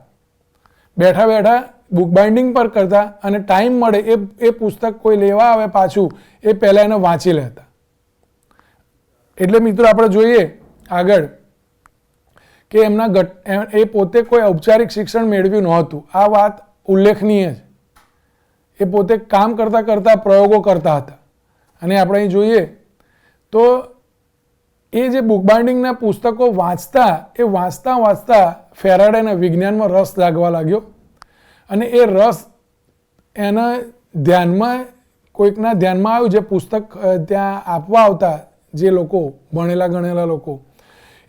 બેઠા બેઠા બુક બાઇન્ડિંગ પર કરતા, અને ટાઈમ મળે એ પુસ્તક કોઈ લેવા આવે પાછું, એ પહેલાં એને વાંચી લેતા. એટલે મિત્રો આપણે જોઈએ આગળ કે એ પોતે કોઈ ઔપચારિક શિક્ષણ મેળવ્યું નહોતું. આ વાત ઉલ્લેખનીય છે. એ પોતે કામ કરતાં કરતાં પ્રયોગો કરતા હતા. અને આપણે અહીં જોઈએ તો એ જે બુક બાઇન્ડિંગના પુસ્તકો વાંચતા ફેરાડેના વિજ્ઞાનમાં રસ લાગવા લાગ્યો. અને એ રસ એના ધ્યાનમાં, કોઈકના ધ્યાનમાં આવ્યું, જે પુસ્તક ત્યાં આપવા આવતા જે લોકો, ભણેલા ગણેલા લોકો,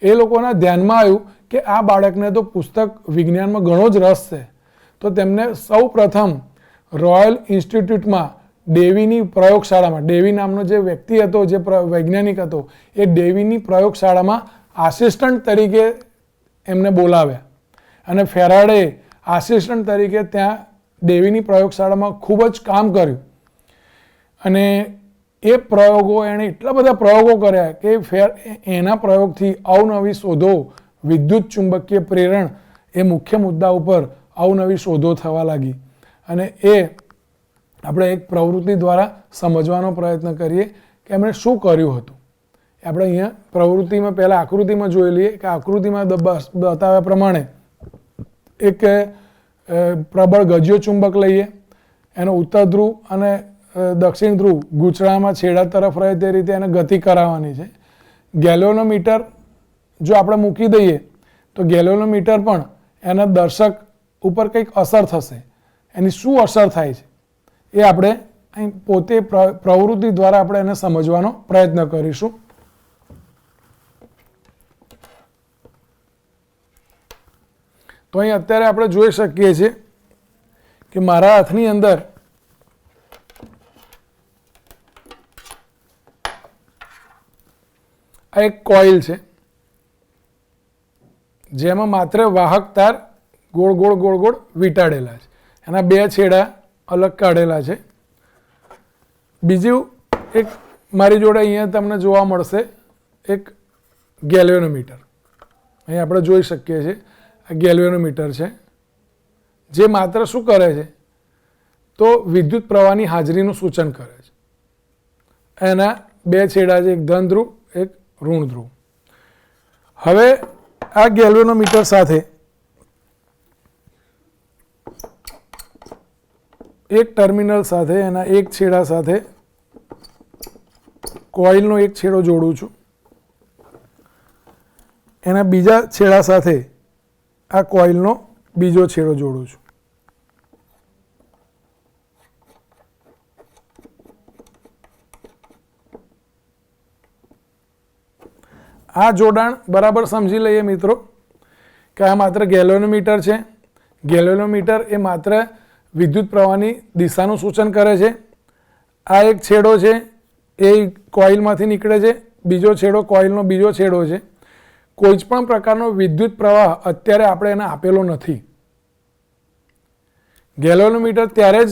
એ લોકોના ધ્યાનમાં આવ્યું કે આ બાળકને તો પુસ્તક વિજ્ઞાનમાં ઘણો જ રસ છે. તો તેમને સૌ પ્રથમ રોયલ ઇન્સ્ટિટ્યૂટમાં ડેવીની પ્રયોગશાળામાં, ડેવી નામનો જે વ્યક્તિ હતો, જે વૈજ્ઞાનિક હતો, એ ડેવીની પ્રયોગશાળામાં આસિસ્ટન્ટ તરીકે એમને બોલાવ્યા. અને ફેરાડે આસિસ્ટન્ટ તરીકે ત્યાં ડેવીની પ્રયોગશાળામાં ખૂબ જ કામ કર્યું. અને એ પ્રયોગો, એણે એટલા બધા પ્રયોગો કર્યા કે એના પ્રયોગથી અવનવી શોધો, વિદ્યુત ચુંબકીય પ્રેરણ એ મુખ્ય મુદ્દા ઉપર અવનવી શોધો થવા લાગી. અને એ આપણે એક પ્રવૃત્તિ દ્વારા સમજવાનો પ્રયત્ન કરીએ કે એમણે શું કર્યું હતું. આપણે અહીંયા પ્રવૃત્તિમાં પહેલાં આકૃતિમાં જોઈ લઈએ કે આકૃતિમાં બતાવ્યા પ્રમાણે એક પ્રબળ ગજ્યો ચુંબક લઈએ, એનો ઉત્તર ધ્રુવ અને દક્ષિણ ધ્રુવ ગૂંચળામાં છેડા તરફ રહે તે રીતે એને ગતિ કરાવવાની છે. ગેલ્વેનોમીટર જો આપણે મૂકી દઈએ તો ગેલ્વેનોમીટર પણ એના દર્શક ઉપર કંઈક અસર થશે. એની શું અસર થાય છે એ આપણે અહીં પોતે પ્રવૃત્તિ દ્વારા આપણે એને સમજવાનો પ્રયત્ન કરીશું. તો અહીં અત્યારે આપણે જોઈ શકીએ છીએ કે મારા હાથની અંદર આ એક કોઇલ છે, જેમાં માત્ર વાહક તાર ગોળ ગોળ ગોળ ગોળ વીંટાળેલા છે. એના બે છેડા અલગ કાઢેલા છે. બીજું એક મારી જોડે અહીંયા તમને જોવા મળશે એક ગેલ્વેનોમીટર. અહીં આપણે જોઈ શકીએ છીએ આ ગેલ્વેનોમીટર છે, જે માત્ર શું કરે છે તો વિદ્યુત પ્રવાહની હાજરીનું સૂચન કરે છે. એના બે છેડા છે, એક ધન ધ્રુવ એક ઋણ ધ્રુવ. હવે આ ગેલ્વેનોમીટર સાથે એક ટર્મિનલ સાથે એના એક છેડા સાથે કોઇલનો એક છેડો જોડું છું. એના બીજા છેડા સાથે આ કોઇલનો બીજો છેડો જોડું છું. આ જોડાણ બરાબર સમજી લઈએ મિત્રો કે આ માત્ર ગેલ્વેનોમીટર છે. ગેલ્વેનોમીટર એ માત્ર વિદ્યુત પ્રવાહની દિશાનું સૂચન કરે છે. આ એક છેડો છે એ કોઇલમાંથી નીકળે છે, બીજો છેડો કોઇલનો બીજો છેડો છે. કોઈ જ પણ પ્રકારનો વિદ્યુત પ્રવાહ અત્યારે આપણે એને આપેલો નથી. ગેલ્વેનોમીટર ત્યારે જ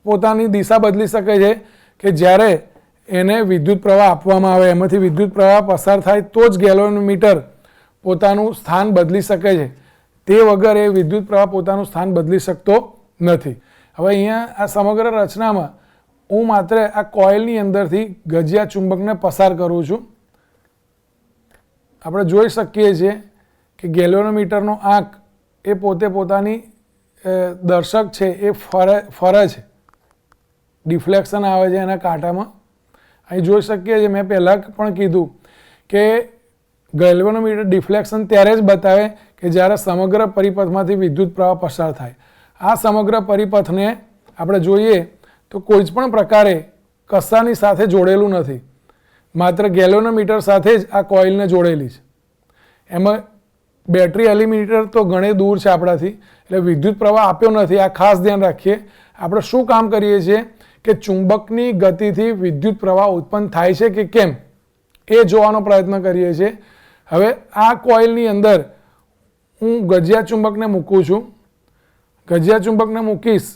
પોતાની દિશા બદલી શકે છે કે જ્યારે એને વિદ્યુત પ્રવાહ આપવામાં આવે, એમાંથી વિદ્યુત પ્રવાહ પસાર થાય તો જ ગેલ્વેનોમીટર પોતાનું સ્થાન બદલી શકે છે. તે વગર એ વિદ્યુત પ્રવાહ પોતાનું સ્થાન બદલી શકતો નથી. હવે અહીંયા આ સમગ્ર રચનામાં હું માત્ર આ કોઇલની અંદરથી ગજિયા ચુંબકને પસાર કરું છું. આપણે જોઈ શકીએ છીએ કે ગેલ્વેનોમીટરનો આંક એ પોતે પોતાની દર્શક છે એ ફરે છે, ડિફ્લેક્શન આવે છે એના કાંટામાં. અહીં જોઈ શકીએ છીએ, મેં પહેલાં પણ કીધું કે ગેલ્વેનોમીટર ડિફ્લેક્શન ત્યારે જ બતાવે કે જ્યારે સમગ્ર પરિપથમાંથી વિદ્યુત પ્રવાહ પસાર થાય. આ સમગ્ર પરિપથને આપણે જોઈએ તો કોઈ જ પણ પ્રકારે કશાની સાથે જોડેલું નથી, માત્ર ગેલ્વેનોમીટર સાથે જ આ કોઇલને જોડેલી છે. એમાં બેટરી એલિમિનેટર તો ઘણે દૂર છે આપણાથી, એટલે વિદ્યુત પ્રવાહ આપ્યો નથી. આ ખાસ ધ્યાન રાખીએ. આપણે શું કામ કરીએ છીએ કે ચુંબકની ગતિથી વિદ્યુત પ્રવાહ ઉત્પન્ન થાય છે કે કેમ એ જોવાનો પ્રયત્ન કરીએ છીએ. હવે આ કોઇલની અંદર હું ગજિયા ચુંબકને મૂકું છું. ગજિયા ચુંબકને મૂકીશ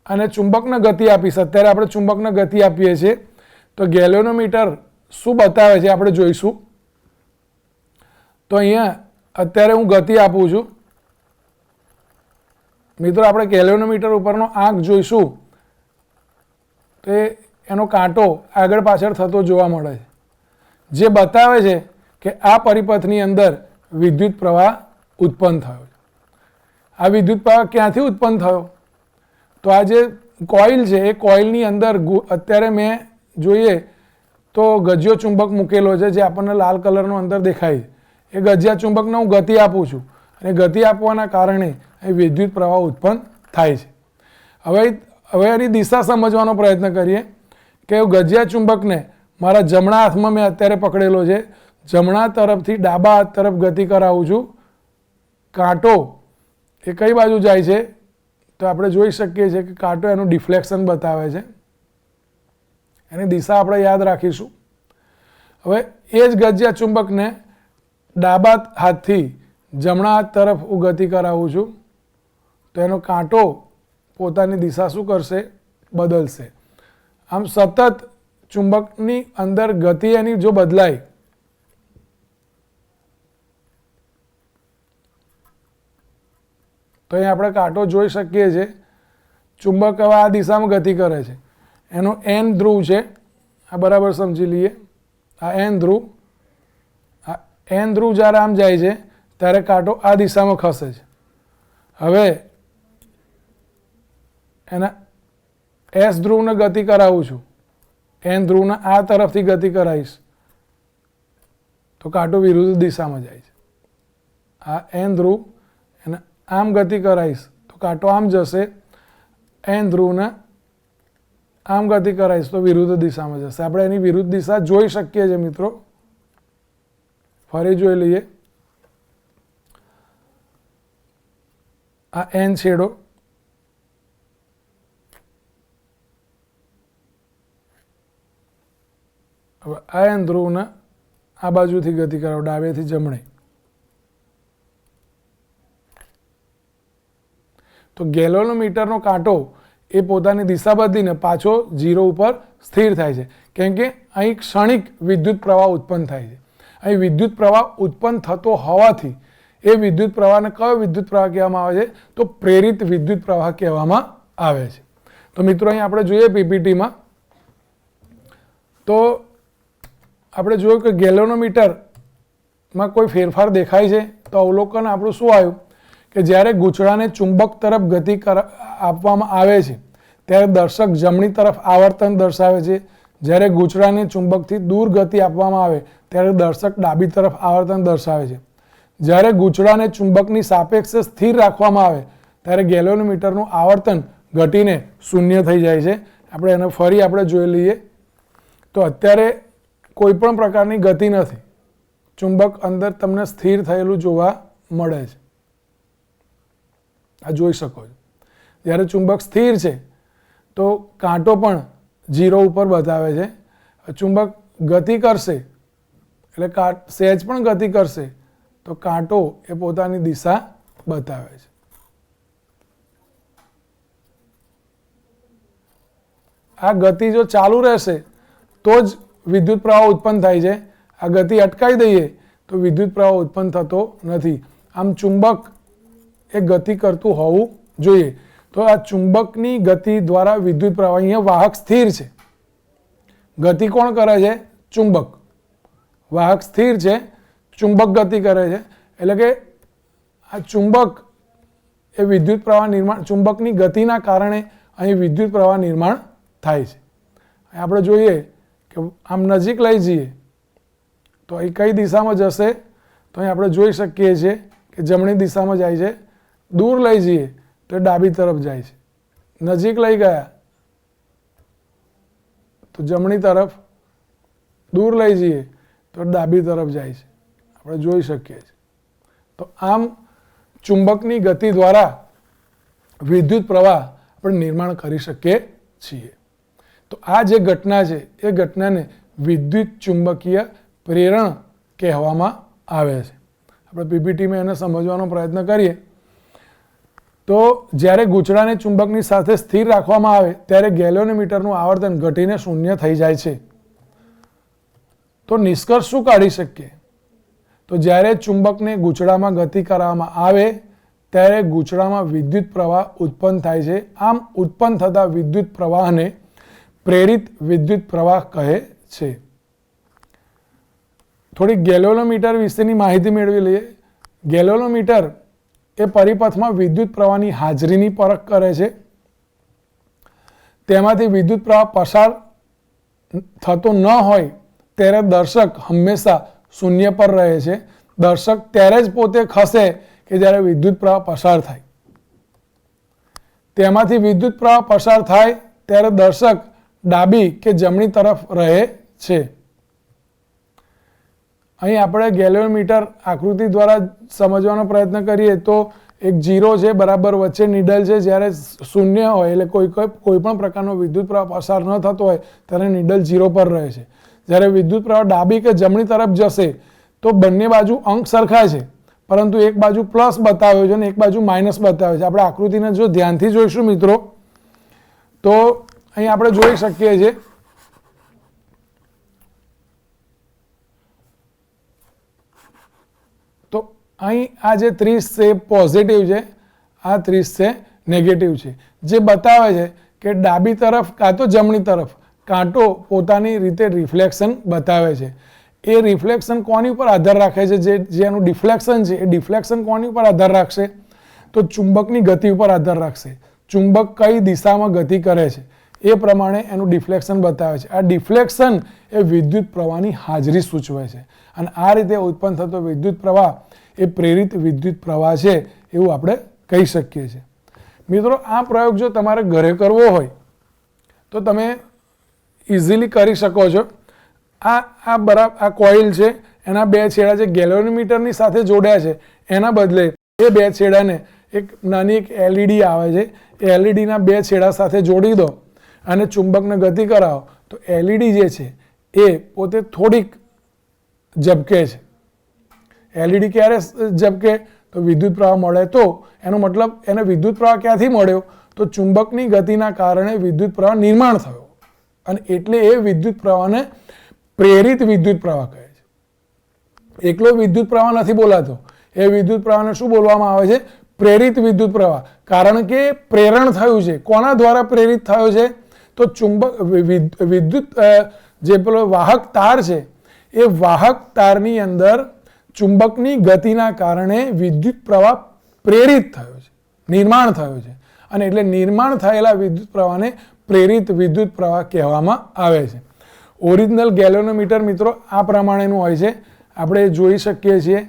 અને ચુંબકને ગતિ આપીશ. અત્યારે આપણે ચુંબકને ગતિ આપીએ છીએ તો ગેલ્વેનોમીટર શું બતાવે છે આપણે જોઈશું. તો અહીંયા અત્યારે હું ગતિ આપું છું. મિત્રો આપણે ગેલ્વેનોમીટર ઉપરનો આંક જોઈશું તો એનો કાંટો આગળ પાછળ થતો જોવા મળે છે, જે બતાવે છે કે આ પરિપથની અંદર વિદ્યુત પ્રવાહ ઉત્પન્ન થયો છે. આ વિદ્યુત પ્રવાહ ક્યાંથી ઉત્પન્ન થયો? તો આ જે કોઇલ છે એ કોઇલની અંદર અત્યારે મેં જોઈએ તો ગજિયો ચુંબક મૂકેલો છે, જે આપણને લાલ કલરનો અંદર દેખાય છે. એ ગજિયા ચુંબકને હું ગતિ આપું છું અને ગતિ આપવાના કારણે એ વિદ્યુત પ્રવાહ ઉત્પન્ન થાય છે. હવે એની દિશા સમજવાનો પ્રયત્ન કરીએ કે ગજિયા ચુંબકને મારા જમણા હાથમાં મેં અત્યારે પકડેલો છે, જમણા તરફથી ડાબા હાથ તરફ ગતિ કરાવું છું. કાંટો એ કઈ બાજુ જાય છે તો આપણે જોઈ શકીએ છીએ કે કાંટો એનું ડિફ્લેક્શન બતાવે છે. એની દિશા આપણે યાદ રાખીશું. હવે એ જ ગજિયા ચુંબકને ડાબા હાથથી જમણા હાથ તરફ હું ગતિ કરાવું છું તો એનો કાંટો પોતાની દિશા શું કરશે? બદલશે. આમ સતત ચુંબકની અંદર ગતિ એની જો બદલાય તો અહીં આપણે કાંટો જોઈ શકીએ છીએ. ચુંબક હવે આ દિશામાં ગતિ કરે છે. એનો એન ધ્રુવ છે, આ બરાબર સમજી લઈએ. આ એન ધ્રુવ, આ એન ધ્રુવ જ્યારે આમ જાય છે ત્યારે કાંટો આ દિશામાં ખસે છે. હવે એના એસ ધ્રુવને ગતિ કરાવું છું, એન ધ્રુવને આ તરફથી ગતિ કરાવીશ તો કાંટો વિરુદ્ધ દિશામાં જાય છે. આ એન ધ્રુવ એને આમ ગતિ કરાવીશ તો કાંટો આમ જશે. એન ધ્રુવને આમ ગતિ કરાવીશ તો વિરુદ્ધ દિશામાં જશે. આપણે એની વિરુદ્ધ દિશા જોઈ શકીએ છીએ મિત્રો. ફરી જોઈ લઈએ. આ એન છેડો, હવે આ એન ધ્રુવને આ બાજુથી ગતિ કરાવો, ડાબેથી જમણે. તો ગેલ્વેનોમીટરનો કાંટો એ પોતાની દિશા બદલીને પાછો 0 ઉપર સ્થિર થાય છે, કેમ કે અહીં ક્ષણિક વિદ્યુત પ્રવાહ ઉત્પન્ન થાય છે. અહીં વિદ્યુત પ્રવાહ ઉત્પન્ન થતો હોવાથી એ વિદ્યુત પ્રવાહને કયો વિદ્યુત પ્રવાહ કહેવામાં આવે છે? તો પ્રેરિત વિદ્યુત પ્રવાહ કહેવામાં આવે છે. તો મિત્રો અહીં આપણે જોઈએ પીપીટીમાં, તો આપણે જોયું કે ગેલ્વેનોમીટરમાં કોઈ ફેરફાર દેખાય છે. તો અવલોકન આપણું શું આવ્યું કે જ્યારે ગૂંચળાને ચુંબક તરફ ગતિ આપવામાં આવે છે ત્યારે દર્શક જમણી તરફ આવર્તન દર્શાવે છે. જ્યારે ગૂંચળાને ચુંબકથી દૂર ગતિ આપવામાં આવે ત્યારે દર્શક ડાબી તરફ આવર્તન દર્શાવે છે. જ્યારે ગૂંચળાને ચુંબકની સાપેક્ષે સ્થિર રાખવામાં આવે ત્યારે ગેલ્વેનોમીટરનું આવર્તન ઘટીને 0 થઈ જાય છે. આપણે એને ફરી આપણે જોઈ લઈએ. તો અત્યારે કોઈ પણ પ્રકારની ગતિ નથી, ચુંબક અંદર તમને સ્થિર થયેલું જોવા મળે છે. આ જોઈ શકો છો. જ્યારે ચુંબક સ્થિર છે તો કાંટો પણ 0 ઉપર બતાવે છે. ચુંબક ગતિ કરશે એટલે સહેજ પણ ગતિ કરશે તો કાંટો એ પોતાની દિશા બતાવે છે. આ ગતિ જો ચાલુ રહેશે તો જ વિદ્યુત પ્રવાહ ઉત્પન્ન થાય છે. આ ગતિ અટકાવી દઈએ તો વિદ્યુત પ્રવાહ ઉત્પન્ન થતો નથી. આમ ચુંબક એ ગતિ કરતું હોવું જોઈએ. તો આ ચુંબકની ગતિ દ્વારા વિદ્યુત પ્રવાહ, અહીંયા વાહક સ્થિર છે, ગતિ કોણ કરે છે? ચુંબક. વાહક સ્થિર છે, ચુંબક ગતિ કરે છે. એટલે કે આ ચુંબક એ વિદ્યુત પ્રવાહ નિર્માણ, ચુંબકની ગતિના કારણે અહીં વિદ્યુત પ્રવાહ નિર્માણ થાય છે. આપણે જોઈએ કે આમ નજીક લઈ જઈએ તો અહીં કઈ દિશામાં જશે? તો અહીં આપણે જોઈ શકીએ છીએ કે જમણી દિશામાં જાય છે. દૂર લઈ જઈએ તો ડાબી તરફ જાય છે. નજીક લઈ ગયા તો જમણી તરફ, દૂર લઈ જઈએ તો ડાબી તરફ જાય છે. આપણે જોઈ શકીએ છીએ. તો આમ ચુંબકની ગતિ દ્વારા વિદ્યુત પ્રવાહ આપણે નિર્માણ કરી શકીએ છીએ. તો આ જે ઘટના છે એ ઘટનાને વિદ્યુત ચુંબકીય પ્રેરણ કહેવામાં આવે છે. આપણે પીપીટીમાં એને સમજવાનો પ્રયત્ન કરીએ. તો જ્યારે ગૂંચળાને ચુંબકની સાથે સ્થિર રાખવામાં આવે ત્યારે ગેલ્વેનોમીટરનું આવર્તન ઘટીને 0 થઈ જાય છે. તો નિષ્કર્ષ શું કાઢી શકીએ? તો જ્યારે ચુંબકને ગૂંચળામાં ગતિ કરવામાં આવે ત્યારે ગૂંચળામાં વિદ્યુત પ્રવાહ ઉત્પન્ન થાય છે. આમ ઉત્પન્ન થતા વિદ્યુત પ્રવાહને પ્રેરિત વિદ્યુત પ્રવાહ કહે છે. થોડી ગેલ્વેનોમીટર વિશેની માહિતી મેળવી લઈએ. ગેલ્વેનોમીટર એ પરિપથમાં વિદ્યુત પ્રવાહની હાજરીની પરખ કરે છે. તેમાંથી વિદ્યુત પ્રવાહ પસાર થતો ન હોય ત્યારે દર્શક હંમેશા 0 પર રહે છે. દર્શક ત્યારે જ પોતે ખસે કે જ્યારે વિદ્યુત પ્રવાહ પસાર થાય. તેમાંથી વિદ્યુત પ્રવાહ પસાર થાય ત્યારે દર્શક ડાબી કે જમણી તરફ રહે છે. અહીં આપણે ગેલ્વેનોમીટર આકૃતિ દ્વારા સમજવાનો પ્રયત્ન કરીએ તો એક 0 છે, બરાબર વચ્ચે નીડલ છે. જ્યારે 0 હોય એટલે કોઈ પણ પ્રકારનો વિદ્યુત પ્રવાહ પસાર ન થતો હોય ત્યારે નીડલ 0 પર રહે છે. જ્યારે વિદ્યુત પ્રવાહ ડાબી કે જમણી તરફ જશે તો બંને બાજુ અંક સરખા છે, પરંતુ એક બાજુ પ્લસ બતાવ્યો છે અને એક બાજુ માઇનસ બતાવ્યો છે. આપણે આકૃતિને જો ધ્યાનથી જોઈશું મિત્રો તો અહીં આપણે જોઈ શકીએ છીએ તો અહીં આ જે 30 છે પોઝિટિવ છે, આ 30 છે નેગેટિવ છે, જે બતાવે છે કે ડાબી તરફ કાં તો જમણી તરફ કાંટો પોતાની રીતે રિફ્લેક્શન બતાવે છે. એ રિફ્લેક્શન કોની ઉપર આધાર રાખે છે? જેનું ડિફ્લેક્શન છે એ ડિફ્લેક્શન કોની ઉપર આધાર રાખશે? તો ચુંબકની ગતિ ઉપર આધાર રાખશે. ચુંબક કઈ દિશામાં ગતિ કરે છે એ પ્રમાણે એનું ડિફ્લેક્શન બતાવે છે. આ ડિફ્લેક્શન એ વિદ્યુત પ્રવાહની હાજરી સૂચવે છે અને આ રીતે ઉત્પન્ન થતો વિદ્યુત પ્રવાહ એ પ્રેરિત વિદ્યુત પ્રવાહ છે એવું આપણે કહી શકીએ છીએ. મિત્રો, આ પ્રયોગ જો તમારે ઘરે કરવો હોય તો તમે ઇઝીલી કરી શકો છો. આ કોઇલ છે, એના બે છેડા જે ગેલ્વેનોમીટરની સાથે જોડ્યા છે એના બદલે એ બે છેડાને એક નાની એક એલઈડી આવે છે, એ એલઈડીના બે છેડા સાથે જોડી દો અને ચુંબકને ગતિ કરાવો તો એલઈડી જે છે એ પોતે થોડીક ઝબકે છે. એલઈડી ક્યારે ઝબકે? તો વિદ્યુત પ્રવાહ મળે તો. એનો મતલબ એને વિદ્યુત પ્રવાહ ક્યાંથી મળ્યો? તો ચુંબકની ગતિના કારણે વિદ્યુત પ્રવાહ નિર્માણ થયો અને એટલે એ વિદ્યુત પ્રવાહને પ્રેરિત વિદ્યુત પ્રવાહ કહે છે. એકલો વિદ્યુત પ્રવાહ નથી બોલાતો, એ વિદ્યુત પ્રવાહને શું બોલવામાં આવે છે? પ્રેરિત વિદ્યુત પ્રવાહ. કારણ કે પ્રેરણ થયું છે. કોના દ્વારા પ્રેરિત થયો છે? તો વિદ્યુત જે પેલો વાહક તાર છે, એ વાહક તારની અંદર ચુંબકની ગતિના કારણે વિદ્યુત પ્રવાહ પ્રેરિત થયો છે, નિર્માણ થયો છે અને એટલે નિર્માણ થયેલા વિદ્યુત પ્રવાહને પ્રેરિત વિદ્યુત પ્રવાહ કહેવામાં આવે છે. ઓરિજિનલ ગેલ્વેનોમીટર મિત્રો આ પ્રમાણેનું હોય છે. આપણે જોઈ શકીએ છીએ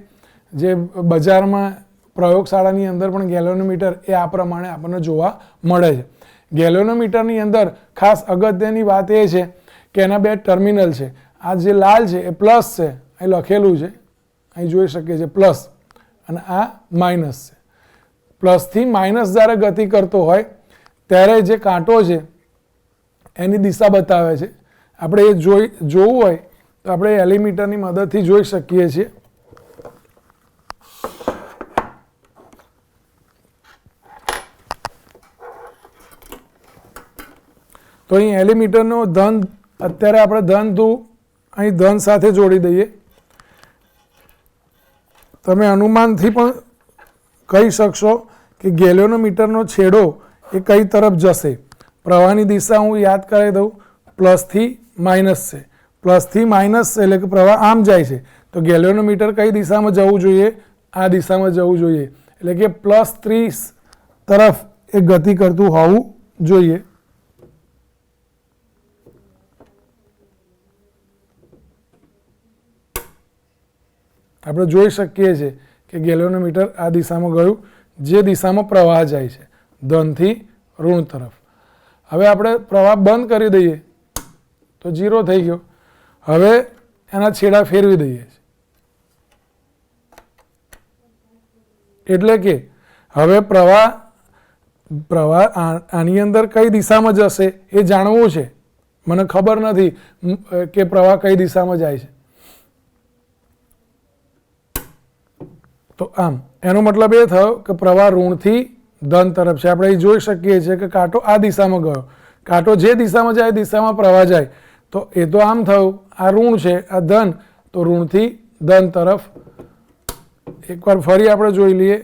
જે બજારમાં પ્રયોગશાળાની અંદર પણ ગેલ્વેનોમીટર એ આ પ્રમાણે આપણને જોવા મળે છે. ગેલ્વેનોમીટરની અંદર ખાસ અગત્યની વાત એ છે કે એના બે ટર્મિનલ છે. આ જે લાલ છે એ પ્લસ છે, અહીં લખેલું છે, અહીં જોઈ શકીએ છીએ પ્લસ, અને આ માઇનસ છે. પ્લસથી માઇનસ જ્યારે ગતિ કરતો હોય ત્યારે જે કાંટો છે એની દિશા બતાવે છે. આપણે એ જોવું હોય તો આપણે એલિમીટરની મદદથી જોઈ શકીએ છીએ. તો અહીં એલિમીટરનો ધન, અત્યારે આપણે ધન અહીં ધન સાથે જોડી દઈએ. તમે અનુમાનથી પણ કહી શકશો કે ગેલ્વેનોમીટરનો છેડો એ કઈ તરફ જશે. પ્રવાહની દિશા હું યાદ કરાવી દઉં, પ્લસથી માઇનસ છે. પ્લસથી માઇનસ છે એટલે કે પ્રવાહ આમ જાય છે, તો ગેલ્વેનોમીટર કઈ દિશામાં જવું જોઈએ? આ દિશામાં જવું જોઈએ. એટલે કે +30 તરફ એ ગતિ કરતું હોવું જોઈએ. આપણે જોઈ શકીએ છીએ કે ગેલ્વેનોમીટર આ દિશામાં ગયું, જે દિશામાં પ્રવાહ જાય છે, ધનથી ઋણ તરફ. હવે આપણે પ્રવાહ બંધ કરી દઈએ તો 0 થઈ ગયો. હવે એના છેડા ફેરવી દઈએ છીએ એટલે કે હવે પ્રવાહ આની અંદર કઈ દિશામાં જશે એ જાણવું છે. મને ખબર નથી કે પ્રવાહ કઈ દિશામાં જાય છે. તો આમ એનો મતલબ એ થયો કે પ્રવાહ ઋણથી ધન તરફ છે. આપણે અહીં જોઈ શકીએ છીએ કે કાંટો આ દિશામાં ગયો. કાંટો જે દિશામાં જાય એ દિશામાં પ્રવાહ જાય. તો એ તો આમ થયું, આ ઋણ છે, આ ધન, તો ઋણથી ધન તરફ. એકવાર ફરી આપણે જોઈ લઈએ.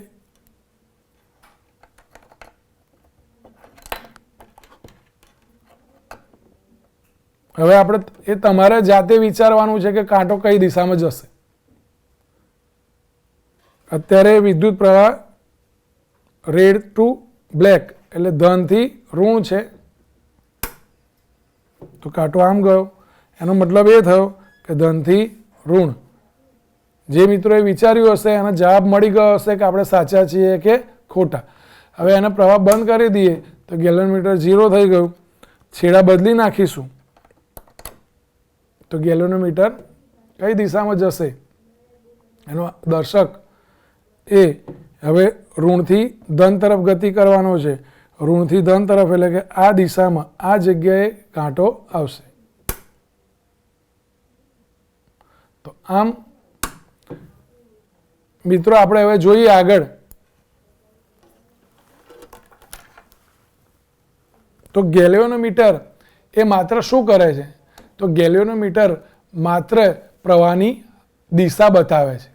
હવે આપણે એ તમારે જાતે વિચારવાનું છે કે કાંટો કઈ દિશામાં જશે. અત્યારે વિદ્યુત પ્રવાહ રેડ ટુ બ્લેક એટલે ધનથી ઋણ છે, તો કાંટો આમ ગયો. એનો મતલબ એ થયો કે ધનથી ઋણ. જે મિત્રોએ વિચાર્યું હશે એનો જવાબ મળી ગયો હશે કે આપણે સાચા છીએ કે ખોટા. હવે એને પ્રવાહ બંધ કરી દઈએ તો ગેલ્વેનોમીટર 0 થઈ ગયું. છેડા બદલી નાખીશું તો ગેલ્વેનોમીટર કઈ દિશામાં જશે એનો દર્શક એ હવે ઋણથી ધન તરફ ગતિ કરવાનો છે. ઋણથી ધન તરફ એટલે કે આ દિશામાં આ જગ્યાએ કાંટો આવશે. તો આમ મિત્રો આપણે હવે જોઈએ આગળ. તો ગેલ્વેનોમીટર એ માત્ર શું કરે છે? તો ગેલ્વેનોમીટર માત્ર પ્રવાહની દિશા બતાવે છે,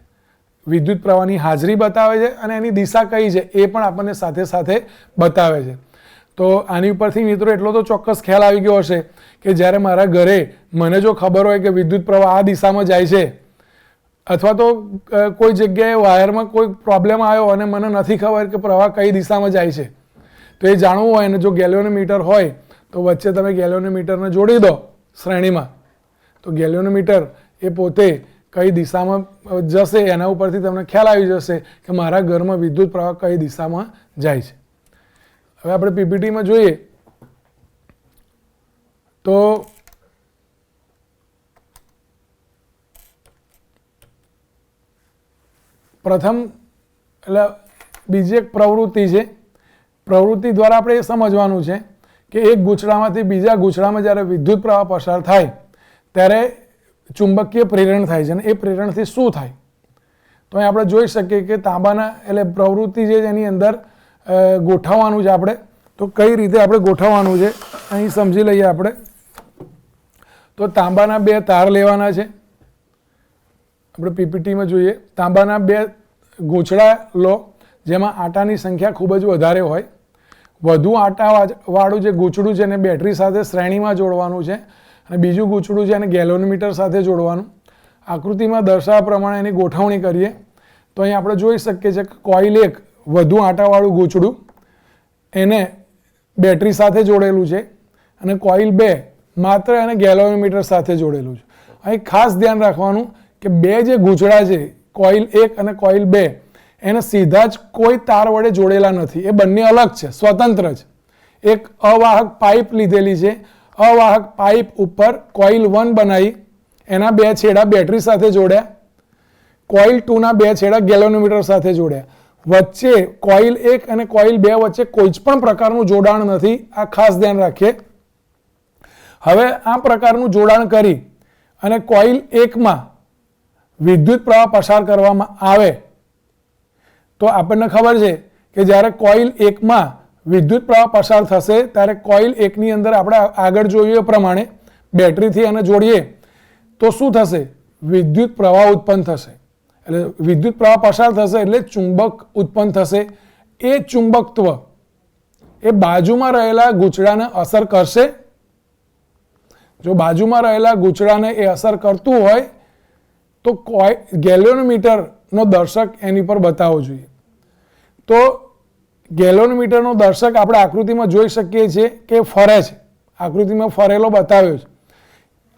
વિદ્યુત પ્રવાહની હાજરી બતાવે છે અને એની દિશા કઈ છે એ પણ આપણને સાથે સાથે બતાવે છે. તો આની ઉપરથી મિત્રો એટલો તો ચોક્કસ ખ્યાલ આવી ગયો હશે કે જ્યારે મારા ઘરે મને જો ખબર હોય કે વિદ્યુત પ્રવાહ આ દિશામાં જાય છે, અથવા તો કોઈ જગ્યાએ વાયરમાં કોઈ પ્રોબ્લેમ આવ્યો અને મને નથી ખબર કે પ્રવાહ કઈ દિશામાં જાય છે, તો એ જાણવું હોય અને જો ગેલ્વેનોમીટર હોય તો વચ્ચે તમે ગેલ્વેનોમીટરને જોડી દો શ્રેણીમાં, તો ગેલ્વેનોમીટર એ પોતે કઈ દિશામાં જશે એના ઉપરથી તમને ખ્યાલ આવી જશે કે મારા ઘરમાં વિદ્યુત પ્રવાહ કઈ દિશામાં જાય છે. હવે આપણે પીપીટીમાં જોઈએ તો પ્રથમ એટલે બીજી એક પ્રવૃત્તિ છે. પ્રવૃત્તિ દ્વારા આપણે એ સમજવાનું છે કે એક ગૂંચળામાંથી બીજા ગૂંચળામાં જ્યારે વિદ્યુત પ્રવાહ પસાર થાય ત્યારે ચુંબકીય પ્રેરણ થાય છે અને એ પ્રેરણથી શું થાય. તો અહીં આપણે જોઈ શકીએ કે તાંબાના એટલે પ્રવૃત્તિ જે એની અંદર ગોઠવવાનું છે આપણે. તો કઈ રીતે આપણે ગોઠવવાનું છે અહીં સમજી લઈએ આપણે. તો તાંબાના 2 તાર લેવાના છે. આપણે પીપીટીમાં જોઈએ. તાંબાના 2 ગૂંચળા લો જેમાં આટાની સંખ્યા ખૂબ જ વધારે હોય. વધુ આટાવાળું જે ગૂંચળું છે એને બેટરી સાથે શ્રેણીમાં જોડવાનું છે અને બીજું ગૂંચળું છે એને ગેલોનોમીટર સાથે જોડવાનું. આકૃતિમાં દર્શાવ્યા પ્રમાણે એની ગોઠવણી કરીએ તો અહીં આપણે જોઈ શકીએ છીએ કે કોઇલ 1 વધુ આટાવાળું ગૂંચળું એને બેટરી સાથે જોડેલું છે અને કોઇલ 2 માત્ર એને ગેલોનોમીટર સાથે જોડેલું છે. અહીં ખાસ ધ્યાન રાખવાનું કે 2 જે ગૂંચળા છે કોઇલ 1 અને કોઇલ 2 એને સીધા જ કોઈ તાર વડે જોડેલા નથી. એ બંને અલગ છે, સ્વતંત્ર છે. એક અવાહક પાઇપ લીધેલી છે. અવાહક પાઇપ ઉપર કોઇલ 1 બનાવી એના 2 છેડા બેટરી સાથે જોડ્યા. કોઇલ 2 ના 2 છેડા ગેલોનોમીટર સાથે જોડ્યા. વચ્ચે કોઇલ 1 અને કોઇલ 2 વચ્ચે કોઈ જ પણ પ્રકારનું જોડાણ નથી. આ ખાસ ધ્યાન રાખીએ. હવે આ પ્રકારનું જોડાણ કરી અને કોઇલ 1 માં વિદ્યુત પ્રવાહ પસાર કરવામાં આવે તો આપણને ખબર છે કે જ્યારે કોઇલ 1 માં વિદ્યુત પ્રવાહ પસાર થશે ત્યારે કોઇલ 1 ની અંદર આપણે આગળ જોઈએ પ્રમાણે બેટરીથી એને જોડીએ તો શું થશે? વિદ્યુત પ્રવાહ ઉત્પન્ન થશે. એટલે વિદ્યુત પ્રવાહ પસાર થશે એટલે ચુંબક ઉત્પન્ન થશે. એ ચુંબકત્વ એ બાજુમાં રહેલા ગૂંચળાને અસર કરશે. જો બાજુમાં રહેલા ગૂંચળાને એ અસર કરતું હોય તો ગેલોનોમીટરનો દર્શક એની પર બતાવવો જોઈએ. તો ગેલોનોમીટરનો દર્શક આપણે આકૃતિમાં જોઈ શકીએ છીએ કે ફરે છે. આકૃતિમાં ફરેલો બતાવ્યો છે.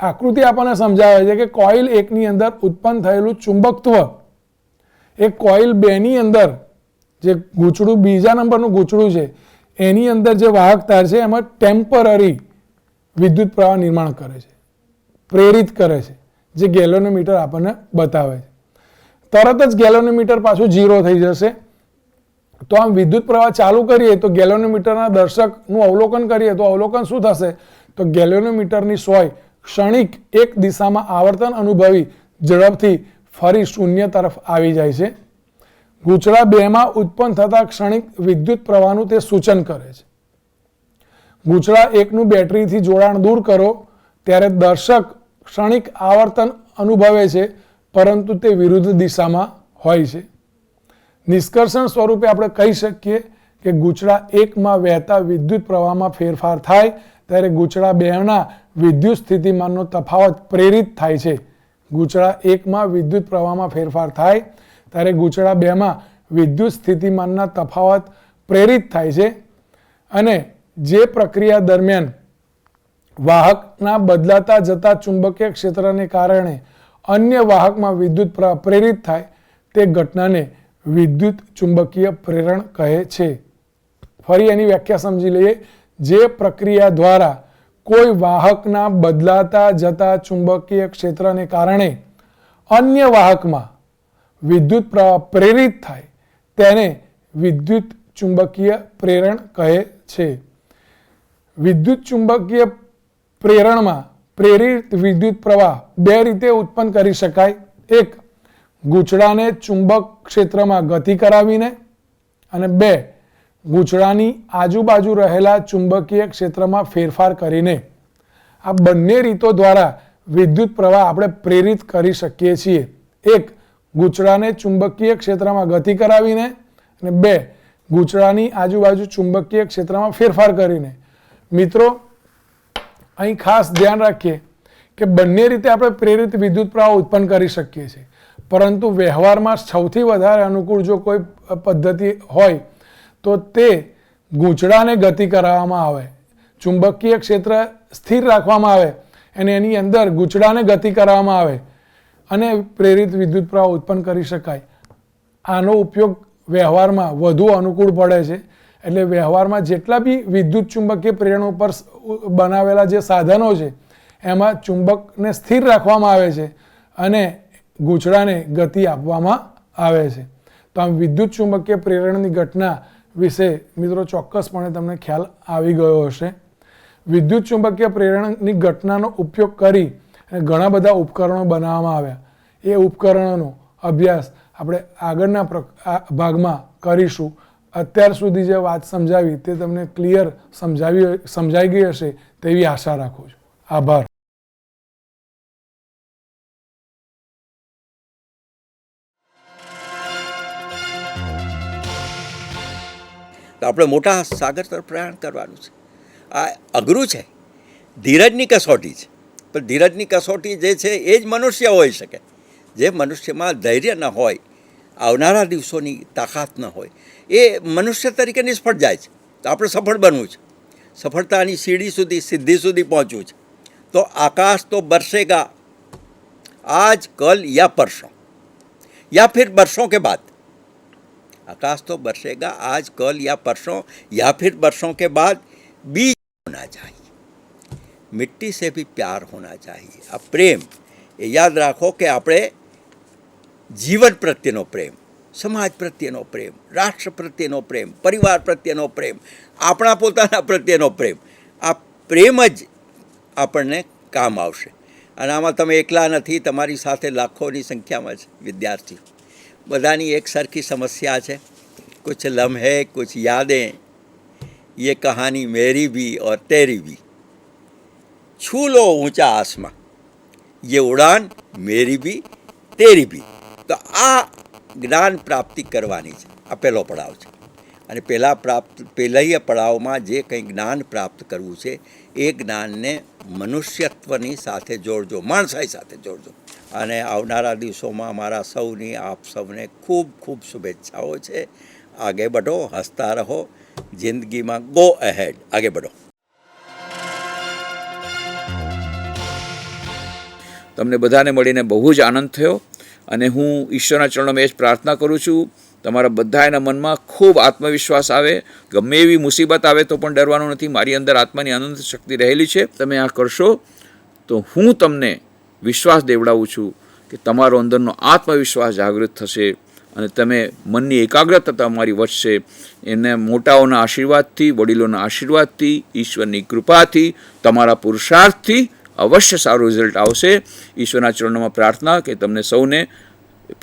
આકૃતિ આપણને સમજાવે છે કે કોઇલ 1 ની અંદર ઉત્પન્ન થયેલું ચુંબકત્વ એ કોઇલ 2 ની અંદર જે ગૂંચળું બીજા નંબરનું ગૂંચળું છે એની અંદર જે વાહક તાર છે એમાં ટેમ્પરરી વિદ્યુત પ્રવાહ નિર્માણ કરે છે, પ્રેરિત કરે છે, જે ગેલોનોમીટર આપણને બતાવે છે. તરત જ ગેલોનોમીટર પાછું 0 થઈ જશે. તો આમ વિદ્યુત પ્રવાહ ચાલુ કરીએ તો ગેલોનોમીટરના દર્શકનું અવલોકન કરીએ તો અવલોકન શું થશે? તો ગેલોનોમીટરની સોય ક્ષણિક એક દિશામાં આવર્તન અનુભવી ઝડપથી ફરી શૂન્ય તરફ આવી જાય છે. ગૂંચળા 2 માં ઉત્પન્ન થતા ક્ષણિક વિદ્યુત પ્રવાહનું તે સૂચન કરે છે. ગૂંચળા 1 નું બેટરીથી જોડાણ દૂર કરો ત્યારે દર્શક ક્ષણિક આવર્તન અનુભવે છે પરંતુ તે વિરુદ્ધ દિશામાં હોય છે. નિષ્કર્ષણ સ્વરૂપે આપણે કહી શકીએ કે ગૂંચળા 1 માં વહેતા વિદ્યુત પ્રવાહમાં ફેરફાર થાય ત્યારે ગૂંચળા 2 ના વિદ્યુત સ્થિતિમાનનો તફાવત પ્રેરિત થાય છે. ગૂંચળા 1 માં વિદ્યુત પ્રવાહમાં ફેરફાર થાય ત્યારે ગૂંચળા 2 માં વિદ્યુત સ્થિતિમાનના તફાવત પ્રેરિત થાય છે અને જે પ્રક્રિયા દરમિયાન વાહકના બદલાતા જતા ચુંબકીય ક્ષેત્રને કારણે અન્ય વાહકમાં વિદ્યુત પ્રવાહ પ્રેરિત થાય તે ઘટનાને વિદ્યુત ચુંબકીય પ્રેરણ કહે છે. ફરી એની વ્યાખ્યા સમજી લઈએ. જે પ્રક્રિયા દ્વારા કોઈ વાહકના બદલાતા જતા ચુંબકીય ક્ષેત્રને કારણે અન્ય વાહકમાં વિદ્યુત પ્રવાહ પ્રેરિત થાય તેને વિદ્યુત ચુંબકીય પ્રેરણ કહે છે. વિદ્યુત ચુંબકીય પ્રેરણમાં પ્રેરિત વિદ્યુત પ્રવાહ 2 રીતે ઉત્પન્ન કરી શકાય. એક, ગૂંચળાને ચુંબક ક્ષેત્રમાં ગતિ કરાવીને અને 2, ગૂંચળાની આજુબાજુ રહેલા ચુંબકીય ક્ષેત્રમાં ફેરફાર કરીને. આ બંને રીતો દ્વારા વિદ્યુત પ્રવાહ આપણે પ્રેરિત કરી શકીએ છીએ. એક, ગૂંચળાને ચુંબકીય ક્ષેત્રમાં ગતિ કરાવીને અને 2, ગૂંચળાની આજુબાજુ ચુંબકીય ક્ષેત્રમાં ફેરફાર કરીને. મિત્રો, અહીં ખાસ ધ્યાન રાખીએ કે બંને રીતે આપણે પ્રેરિત વિદ્યુત પ્રવાહ ઉત્પન્ન કરી શકીએ છીએ, પરંતુ વ્યવહારમાં સૌથી વધારે અનુકૂળ જો કોઈ પદ્ધતિ હોય તો તે ગૂંચળાને ગતિ કરાવવામાં આવે, ચુંબકીય ક્ષેત્ર સ્થિર રાખવામાં આવે અને એની અંદર ગૂંચળાને ગતિ કરાવવામાં આવે અને પ્રેરિત વિદ્યુત પ્રવાહ ઉત્પન્ન કરી શકાય. આનો ઉપયોગ વ્યવહારમાં વધુ અનુકૂળ પડે છે એટલે વ્યવહારમાં જેટલા બી વિદ્યુત ચુંબકીય પ્રેરણ ઉપર બનાવેલા જે સાધનો છે એમાં ચુંબકને સ્થિર રાખવામાં આવે છે અને ગૂંચળાને ગતિ આપવામાં આવે છે. તો આમ વિદ્યુત ચુંબકીય પ્રેરણની ઘટના વિશે મિત્રો ચોક્કસપણે તમને ખ્યાલ આવી ગયો હશે. વિદ્યુત ચુંબકીય પ્રેરણની ઘટનાનો ઉપયોગ કરી અને ઘણા બધા ઉપકરણો બનાવવામાં આવ્યા. એ ઉપકરણોનો અભ્યાસ આપણે આગળના ભાગમાં કરીશું. અત્યાર સુધી જે વાત સમજાવી તે તમને ક્લિયર સમજાઈ ગઈ હશે તેવી આશા રાખું છું. આભાર. તો આપણે મોટા સાગર તરફ પ્રયાણ કરવાનું છે. આ અઘરું છે, ધીરજની કસોટી છે. પણ ધીરજની કસોટી જે છે એ જ મનુષ્ય હોઈ શકે. જે મનુષ્યમાં ધૈર્ય ન હોય, આવનારા દિવસોની તાકાત ન હોય, એ મનુષ્ય તરીકે નિષ્ફળ જાય છે. તો આપણે સફળ બનવું છે, સફળતાની સીડી સુધી, સિદ્ધિ સુધી પહોંચવું છે. તો આકાશ તો બરસેગા આજ કલ યા પરસોं या फिर बरसों के बाद. आकाश तो बरसेगा आज कल या परसों या फिर बरसों के बाद. बीज होना चाहिए, मिट्टी से भी प्यार होना चाहिए. आ प्रेम ये याद राखो कि આપણે જીવન પ્રત્યેનો પ્રેમ, સમાજ પ્રત્યેનો પ્રેમ, રાષ્ટ્ર પ્રત્યેનો પ્રેમ, પરિવાર પ્રત્યેનો પ્રેમ, આપણા પોતાના પ્રત્યેનો પ્રેમ, આ પ્રેમ જ આપણને કામ આવશે. અને આમાં તમે એકલા નથી, તમારી સાથે લાખોની સંખ્યામાં છે વિદ્યાર્થીઓ. બધાની એક સરખી સમસ્યા છે. कुछ लम्हे कुछ यादें, ये कहानी मेरी भी और तेरी भी. छू लो ऊंचा आसमां, ये उड़ान मेरी भी तेरी भी. તો આ જ્ઞાન પ્રાપ્તિ કરવાની છે. આ પહેલો પડાવ છે. અને પહેલા પડાવમાં જે કંઈ જ્ઞાન પ્રાપ્ત કરવું છે એ જ્ઞાનને મનુષ્યત્વની સાથે જોડજો, માણસાઈ સાથે જોડજો. અને આવનારા દિવસોમાં મારા સૌની, આપ સૌને ખૂબ ખૂબ શુભેચ્છાઓ છે. આગે બઢો, હસતા રહો, જિંદગીમાં ગો અહેડ, આગે બઢો. તમને બધાને મળીને બહુ જ આનંદ થયો અને હું ઈશ્વરના ચરણોમાં એ જ પ્રાર્થના કરું છું તમારા બધાના મનમાં ખૂબ આત્મવિશ્વાસ આવે. ગમે એવી મુસીબત આવે તો પણ ડરવાનું નથી. મારી અંદર આત્માની અનંત શક્તિ રહેલી છે. તમે આ કરશો તો હું તમને વિશ્વાસ દેવડાવું છું કે તમારો અંદરનો આત્મવિશ્વાસ જાગૃત થશે અને તમે મનની એકાગ્રતા તમારી વધશે. એને મોટાઓના આશીર્વાદથી, વડીલોના આશીર્વાદથી, ઈશ્વરની કૃપાથી, તમારા પુરુષાર્થથી અવશ્ય સારું રિઝલ્ટ આવશે. ઈશ્વરના ચરણોમાં પ્રાર્થના કે તમને સૌને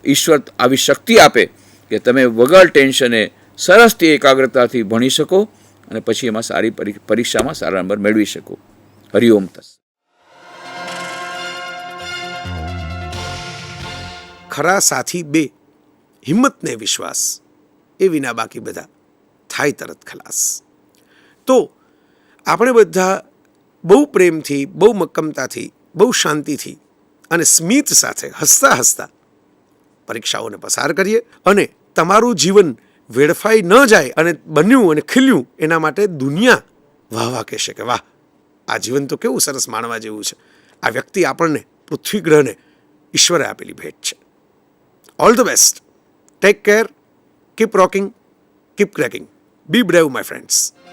ઈશ્વર આવી શક્તિ આપે કે તમે વગર ટેન્શને સરસથી એકાગ્રતાથી ભણી શકો અને પછી એમાં સારી પરીક્ષામાં સારા નંબર મેળવી શકો. હરિઓમ તસ્સત. ખરા સાથી બે, હિંમત ને વિશ્વાસ, એ વિના બાકી બધા થાય તરત ખલાસ. તો આપણે બધા બહુ પ્રેમથી, બહુ મક્કમતાથી, બહુ શાંતિથી અને સ્મિત સાથે હસતા હસતા પરીક્ષાઓને પસાર કરીએ અને તમારું જીવન વેડફાઈ ન જાય અને બન્યું અને ખીલ્યું એના માટે દુનિયા વાહ વાહ કહેશે કે વાહ, આ જીવન તો કેવું સરસ માણવા જેવું છે. આ વ્યક્તિ આપણને, પૃથ્વી ગ્રહને ઈશ્વરે આપેલી ભેટ છે. All the best. Take care. Keep rocking. Keep cracking. Be brave my friends.